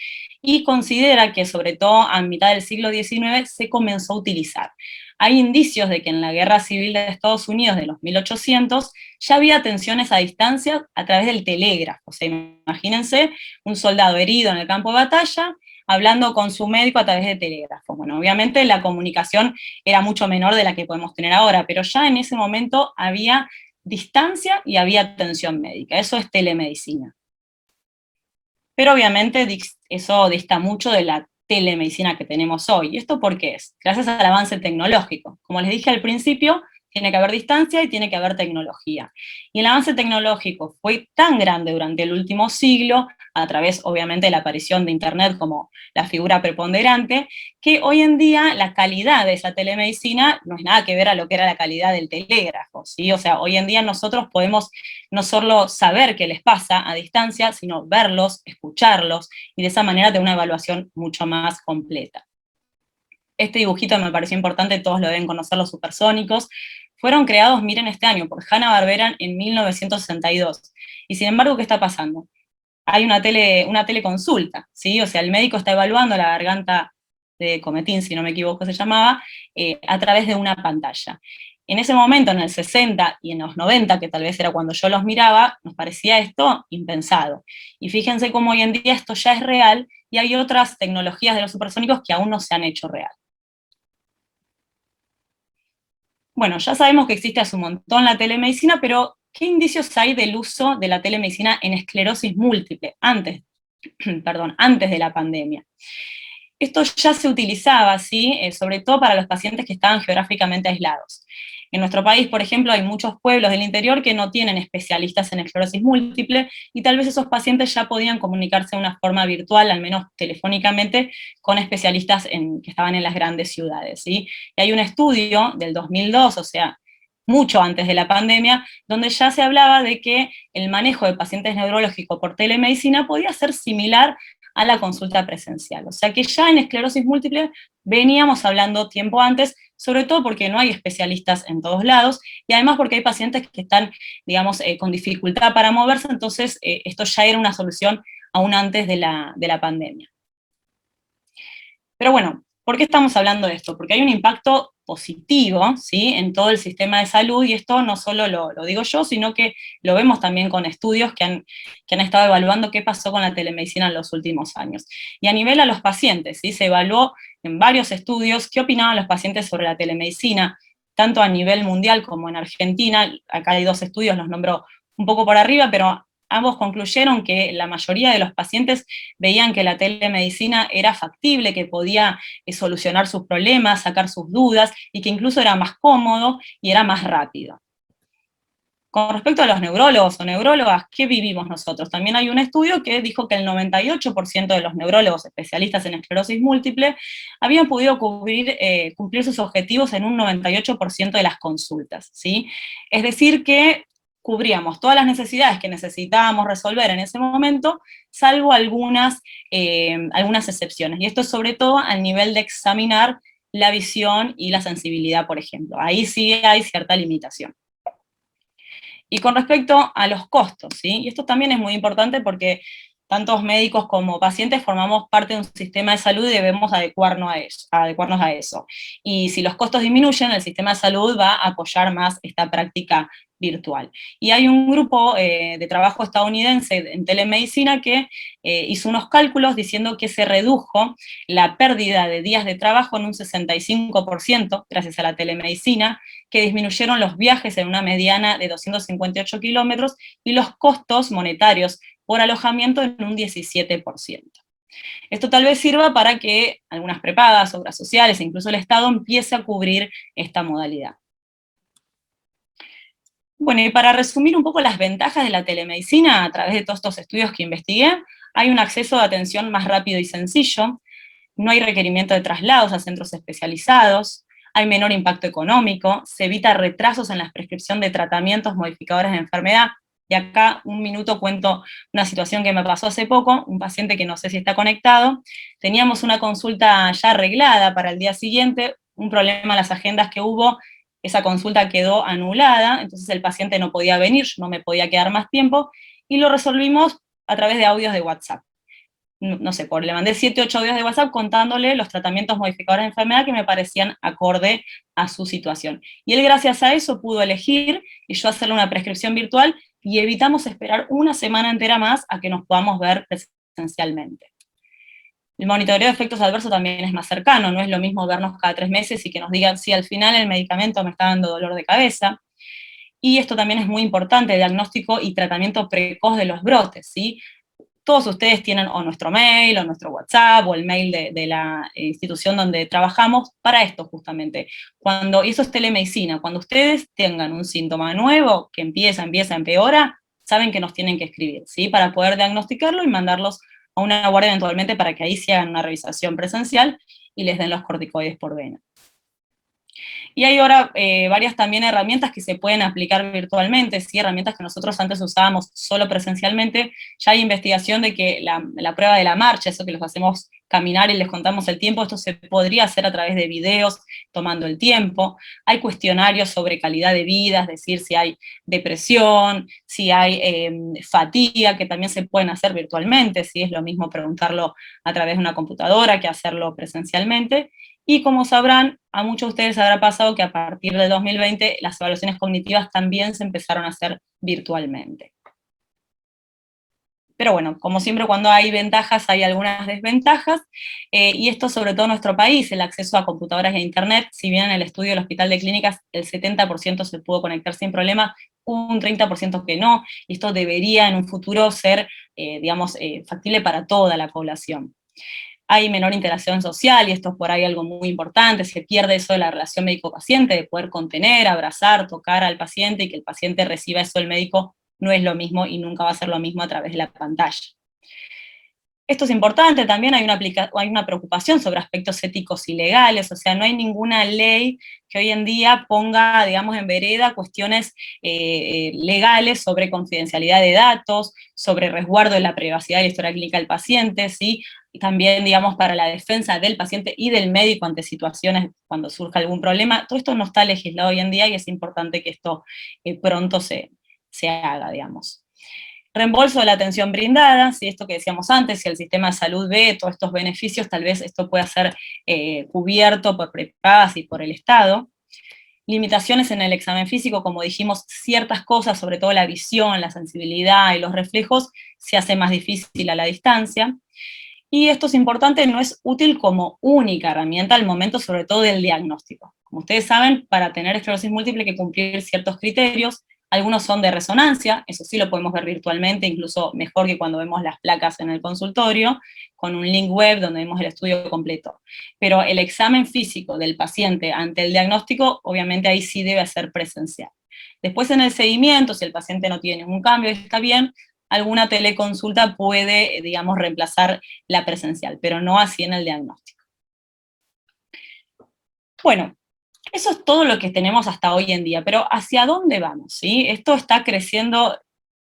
y considera que sobre todo a mitad del siglo XIX se comenzó a utilizar. Hay indicios de que en la Guerra Civil de Estados Unidos de los 1800 ya había atenciones a distancia a través del telégrafo. O sea, imagínense un soldado herido en el campo de batalla, hablando con su médico a través de telégrafo. Bueno, obviamente la comunicación era mucho menor de la que podemos tener ahora, pero ya en ese momento había distancia y había atención médica. Eso es telemedicina. Pero obviamente eso dista mucho de la telemedicina que tenemos hoy. ¿Y esto por qué es? Gracias al avance tecnológico. Como les dije al principio, tiene que haber distancia y tiene que haber tecnología. Y el avance tecnológico fue tan grande durante el último siglo, a través obviamente de la aparición de Internet como la figura preponderante, que hoy en día la calidad de esa telemedicina no es nada que ver a lo que era la calidad del telégrafo, ¿sí? O sea, hoy en día nosotros podemos no solo saber qué les pasa a distancia, sino verlos, escucharlos, y de esa manera tener una evaluación mucho más completa. Este dibujito me pareció importante, todos lo deben conocer, los supersónicos. Fueron creados, miren, este año por Hanna-Barbera en 1962. Y sin embargo, ¿qué está pasando? Hay una teleconsulta, ¿sí? O sea, el médico está evaluando la garganta de Cometín, si no me equivoco se llamaba, a través de una pantalla. En ese momento, en el 60 y en los 90, que tal vez era cuando yo los miraba, nos parecía esto impensado. Y fíjense cómo hoy en día esto ya es real, y hay otras tecnologías de los supersónicos que aún no se han hecho real. Bueno, ya sabemos que existe hace un montón la telemedicina, pero ¿qué indicios hay del uso de la telemedicina en esclerosis múltiple antes de la pandemia? Esto ya se utilizaba, ¿sí? Sobre todo para los pacientes que estaban geográficamente aislados. En nuestro país, por ejemplo, hay muchos pueblos del interior que no tienen especialistas en esclerosis múltiple, y tal vez esos pacientes ya podían comunicarse de una forma virtual, al menos telefónicamente, con especialistas que estaban en las grandes ciudades, ¿sí? Y hay un estudio del 2002, o sea, mucho antes de la pandemia, donde ya se hablaba de que el manejo de pacientes neurológicos por telemedicina podía ser similar a la consulta presencial. O sea que ya en esclerosis múltiple veníamos hablando tiempo antes, sobre todo porque no hay especialistas en todos lados, y además porque hay pacientes que están, digamos, con dificultad para moverse, entonces esto ya era una solución aún antes de la pandemia. Pero bueno, ¿por qué estamos hablando de esto? Porque hay un impacto positivo, ¿sí?, en todo el sistema de salud, y esto no solo lo digo yo, sino que lo vemos también con estudios que han estado evaluando qué pasó con la telemedicina en los últimos años. Y a nivel a los pacientes, ¿sí?, se evaluó en varios estudios qué opinaban los pacientes sobre la telemedicina, tanto a nivel mundial como en Argentina. Acá hay 2 estudios, los nombro un poco por arriba, pero ambos concluyeron que la mayoría de los pacientes veían que la telemedicina era factible, que podía solucionar sus problemas, sacar sus dudas, y que incluso era más cómodo y era más rápido. Con respecto a los neurólogos o neurólogas, ¿qué vivimos nosotros? También hay un estudio que dijo que el 98% de los neurólogos especialistas en esclerosis múltiple habían podido cumplir sus objetivos en un 98% de las consultas, ¿sí? Es decir que cubríamos todas las necesidades que necesitábamos resolver en ese momento, salvo algunas excepciones. Y esto es sobre todo al nivel de examinar la visión y la sensibilidad, por ejemplo. Ahí sí hay cierta limitación. Y con respecto a los costos, ¿sí? Y esto también es muy importante porque tantos médicos como pacientes formamos parte de un sistema de salud y debemos adecuarnos a eso. Y si los costos disminuyen, el sistema de salud va a apoyar más esta práctica virtual. Y hay un grupo de trabajo estadounidense en telemedicina que hizo unos cálculos diciendo que se redujo la pérdida de días de trabajo en un 65% gracias a la telemedicina, que disminuyeron los viajes en una mediana de 258 kilómetros y los costos monetarios por alojamiento en un 17%. Esto tal vez sirva para que algunas prepagas, obras sociales e incluso el Estado empiece a cubrir esta modalidad. Bueno, y para resumir un poco las ventajas de la telemedicina, a través de todos estos estudios que investigué, hay un acceso de atención más rápido y sencillo, no hay requerimiento de traslados a centros especializados, hay menor impacto económico, se evita retrasos en la prescripción de tratamientos modificadores de enfermedad. Y acá, un minuto, cuento una situación que me pasó hace poco, un paciente que no sé si está conectado, teníamos una consulta ya arreglada para el día siguiente, un problema en las agendas que hubo, esa consulta quedó anulada, entonces el paciente no podía venir, yo no me podía quedar más tiempo, y lo resolvimos a través de audios de WhatsApp. No sé, le mandé 7, 8 audios de WhatsApp contándole los tratamientos modificadores de enfermedad que me parecían acorde a su situación. Y él gracias a eso pudo elegir y yo hacerle una prescripción virtual y evitamos esperar una semana entera más a que nos podamos ver presencialmente. El monitoreo de efectos adversos también es más cercano, no es lo mismo vernos cada 3 meses y que nos digan si al final el medicamento me está dando dolor de cabeza. Y esto también es muy importante, diagnóstico y tratamiento precoz de los brotes, ¿sí? Todos ustedes tienen o nuestro mail, o nuestro WhatsApp, o el mail de la institución donde trabajamos para esto justamente. Y eso es telemedicina, cuando ustedes tengan un síntoma nuevo que empieza, empeora, saben que nos tienen que escribir, ¿sí? Para poder diagnosticarlo y mandarlos a una guardia eventualmente para que ahí se hagan una revisación presencial y les den los corticoides por vena. Y hay ahora varias también herramientas que se pueden aplicar virtualmente, ¿sí? Herramientas que nosotros antes usábamos solo presencialmente. Ya hay investigación de que la prueba de la marcha, eso que los hacemos caminar y les contamos el tiempo, esto se podría hacer a través de videos, tomando el tiempo. Hay cuestionarios sobre calidad de vida, es decir, si hay depresión, si hay fatiga, que también se pueden hacer virtualmente, ¿sí? Es lo mismo preguntarlo a través de una computadora que hacerlo presencialmente. Y como sabrán, a muchos de ustedes habrá pasado que a partir del 2020 las evaluaciones cognitivas también se empezaron a hacer virtualmente. Pero bueno, como siempre cuando hay ventajas hay algunas desventajas, y esto sobre todo en nuestro país, el acceso a computadoras e internet, si bien en el estudio del Hospital de Clínicas el 70% se pudo conectar sin problema, un 30% que no, y esto debería en un futuro ser, factible para toda la población. Hay menor interacción social, y esto es por ahí algo muy importante, se pierde eso de la relación médico-paciente, de poder contener, abrazar, tocar al paciente, y que el paciente reciba eso del médico no es lo mismo y nunca va a ser lo mismo a través de la pantalla. Esto es importante, también hay una preocupación sobre aspectos éticos y legales, o sea, no hay ninguna ley que hoy en día ponga, digamos, en vereda cuestiones legales sobre confidencialidad de datos, sobre resguardo de la privacidad y la historia clínica del paciente, ¿sí? Y también, digamos, para la defensa del paciente y del médico ante situaciones cuando surja algún problema. Todo esto no está legislado hoy en día y es importante que esto pronto se haga, digamos. Reembolso de la atención brindada, ¿sí? Esto que decíamos antes, si el sistema de salud ve todos estos beneficios, tal vez esto pueda ser cubierto por prepagas y por el Estado. Limitaciones en el examen físico, como dijimos, ciertas cosas, sobre todo la visión, la sensibilidad y los reflejos, se hace más difícil a la distancia. Y esto es importante, no es útil como única herramienta al momento, sobre todo del diagnóstico. Como ustedes saben, para tener esclerosis múltiple hay que cumplir ciertos criterios. Algunos son de resonancia, eso sí lo podemos ver virtualmente, incluso mejor que cuando vemos las placas en el consultorio, con un link web donde vemos el estudio completo. Pero el examen físico del paciente ante el diagnóstico, obviamente ahí sí debe ser presencial. Después en el seguimiento, si el paciente no tiene ningún cambio y está bien, alguna teleconsulta puede, digamos, reemplazar la presencial, pero no así en el diagnóstico. Bueno, eso es todo lo que tenemos hasta hoy en día, pero ¿hacia dónde vamos? ¿Sí? Esto está creciendo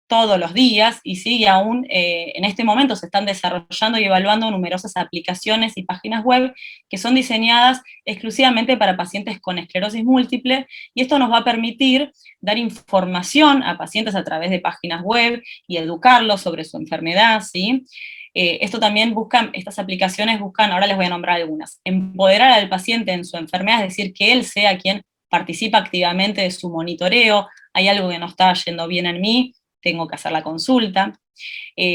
todos los días y sigue aún, en este momento se están desarrollando y evaluando numerosas aplicaciones y páginas web que son diseñadas exclusivamente para pacientes con esclerosis múltiple, y esto nos va a permitir dar información a pacientes a través de páginas web y educarlos sobre su enfermedad, ¿sí? Esto también estas aplicaciones buscan, ahora les voy a nombrar algunas, empoderar al paciente en su enfermedad, es decir, que él sea quien participa activamente de su monitoreo. Hay algo que no está yendo bien en mí, tengo que hacer la consulta.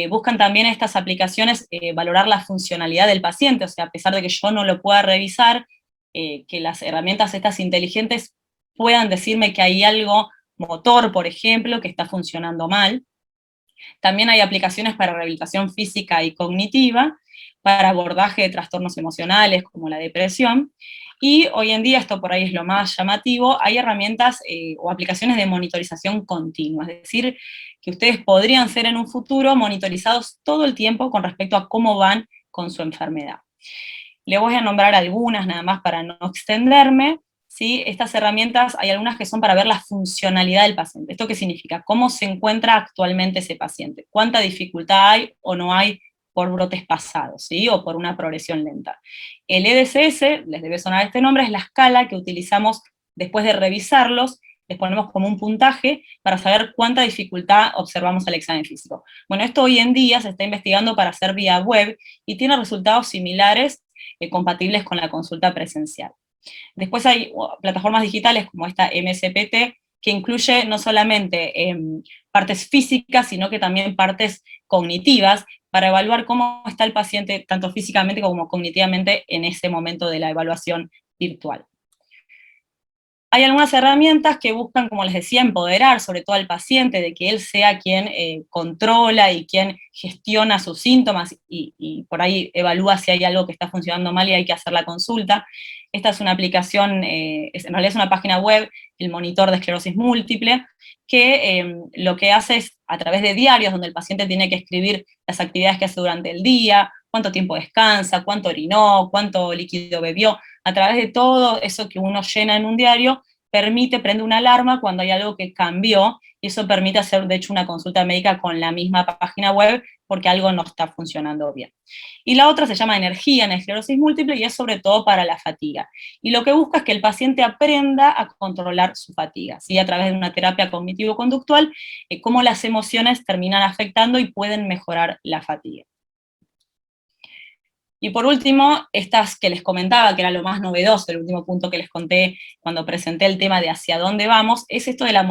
Buscan también estas aplicaciones valorar la funcionalidad del paciente, o sea, a pesar de que yo no lo pueda revisar, que las herramientas estas inteligentes puedan decirme que hay algo motor, por ejemplo, que está funcionando mal. También hay aplicaciones para rehabilitación física y cognitiva, para abordaje de trastornos emocionales como la depresión, y hoy en día, esto por ahí es lo más llamativo, hay herramientas o aplicaciones de monitorización continua, es decir, que ustedes podrían ser en un futuro monitorizados todo el tiempo con respecto a cómo van con su enfermedad. Le voy a nombrar algunas nada más para no extenderme. ¿Sí? Estas herramientas, hay algunas que son para ver la funcionalidad del paciente. ¿Esto qué significa? ¿Cómo se encuentra actualmente ese paciente? ¿Cuánta dificultad hay o no hay por brotes pasados, ¿sí? O por una progresión lenta? El EDSS, les debe sonar este nombre, es la escala que utilizamos después de revisarlos, les ponemos como un puntaje para saber cuánta dificultad observamos al examen físico. Bueno, esto hoy en día se está investigando para hacer vía web y tiene resultados similares, compatibles con la consulta presencial. Después hay plataformas digitales como esta MSPT, que incluye no solamente partes físicas, sino que también partes cognitivas, para evaluar cómo está el paciente, tanto físicamente como cognitivamente, en ese momento de la evaluación virtual. Hay algunas herramientas que buscan, como les decía, empoderar sobre todo al paciente, de que él sea quien controla y quien gestiona sus síntomas y por ahí evalúa si hay algo que está funcionando mal y hay que hacer la consulta. Esta es una aplicación, en realidad es una página web, el Monitor de Esclerosis Múltiple, que lo que hace es, a través de diarios, donde el paciente tiene que escribir las actividades que hace durante el día, cuánto tiempo descansa, cuánto orinó, cuánto líquido bebió, a través de todo eso que uno llena en un diario, prende una alarma cuando hay algo que cambió, y eso permite hacer, de hecho, una consulta médica con la misma página web, porque algo no está funcionando bien. Y la otra se llama Energía en esclerosis múltiple, y es sobre todo para la fatiga. Y lo que busca es que el paciente aprenda a controlar su fatiga, ¿sí? A través de una terapia cognitivo-conductual, cómo las emociones terminan afectando y pueden mejorar la fatiga. Y por último, estas que les comentaba, que era lo más novedoso, el último punto que les conté cuando presenté el tema de hacia dónde vamos, es esto de la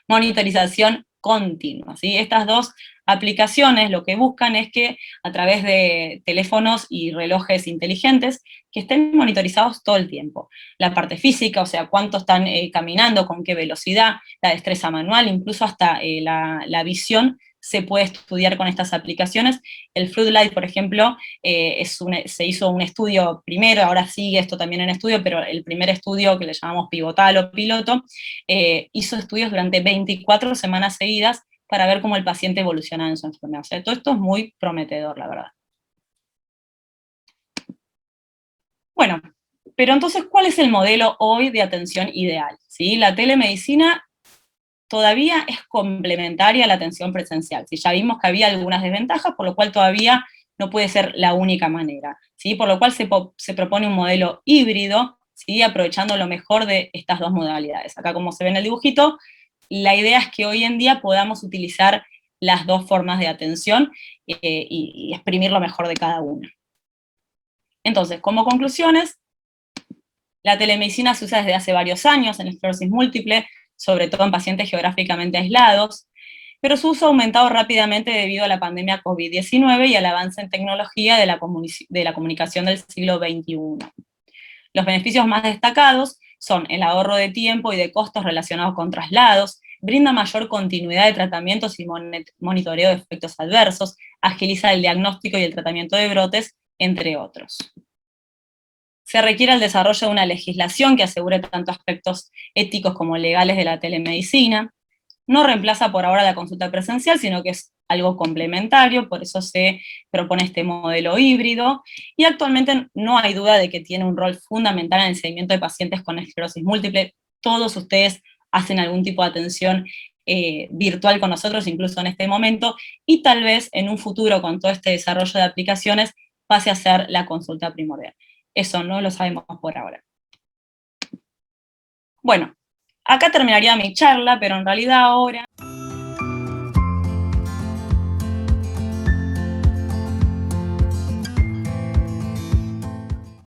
monitorización continua, ¿sí? Estas dos aplicaciones lo que buscan es que a través de teléfonos y relojes inteligentes, que estén monitorizados todo el tiempo. La parte física, o sea, cuánto están caminando, con qué velocidad, la destreza manual, incluso hasta la visión, se puede estudiar con estas aplicaciones. El Floodlight, por ejemplo, se hizo un estudio primero, ahora sigue esto también en estudio, pero el primer estudio, que le llamamos pivotal o piloto, hizo estudios durante 24 semanas seguidas para ver cómo el paciente evolucionaba en su enfermedad. O sea, todo esto es muy prometedor, la verdad. Bueno, pero entonces, ¿cuál es el modelo hoy de atención ideal? ¿Sí? La telemedicina todavía es complementaria a la atención presencial. ¿Sí? Ya vimos que había algunas desventajas, por lo cual todavía no puede ser la única manera, ¿sí? Por lo cual se propone un modelo híbrido, ¿sí? Aprovechando lo mejor de estas dos modalidades. Acá, como se ve en el dibujito, la idea es que hoy en día podamos utilizar las dos formas de atención y exprimir lo mejor de cada una. Entonces, como conclusiones, la telemedicina se usa desde hace varios años en esclerosis múltiple, sobre todo en pacientes geográficamente aislados, pero su uso ha aumentado rápidamente debido a la pandemia COVID-19 y al avance en tecnología de la comunicación del siglo XXI. Los beneficios más destacados son el ahorro de tiempo y de costos relacionados con traslados, brinda mayor continuidad de tratamientos y monitoreo de efectos adversos, agiliza el diagnóstico y el tratamiento de brotes, entre otros. se requiere el desarrollo de una legislación que asegure tanto aspectos éticos como legales de la telemedicina. No reemplaza por ahora la consulta presencial, sino que es algo complementario, por eso se propone este modelo híbrido, y actualmente no hay duda de que tiene un rol fundamental en el seguimiento de pacientes con esclerosis múltiple. Todos ustedes hacen algún tipo de atención virtual con nosotros, incluso en este momento, y tal vez en un futuro, con todo este desarrollo de aplicaciones, pase a ser la consulta primordial. Eso no lo sabemos por ahora. Bueno, acá terminaría mi charla, pero en realidad ahora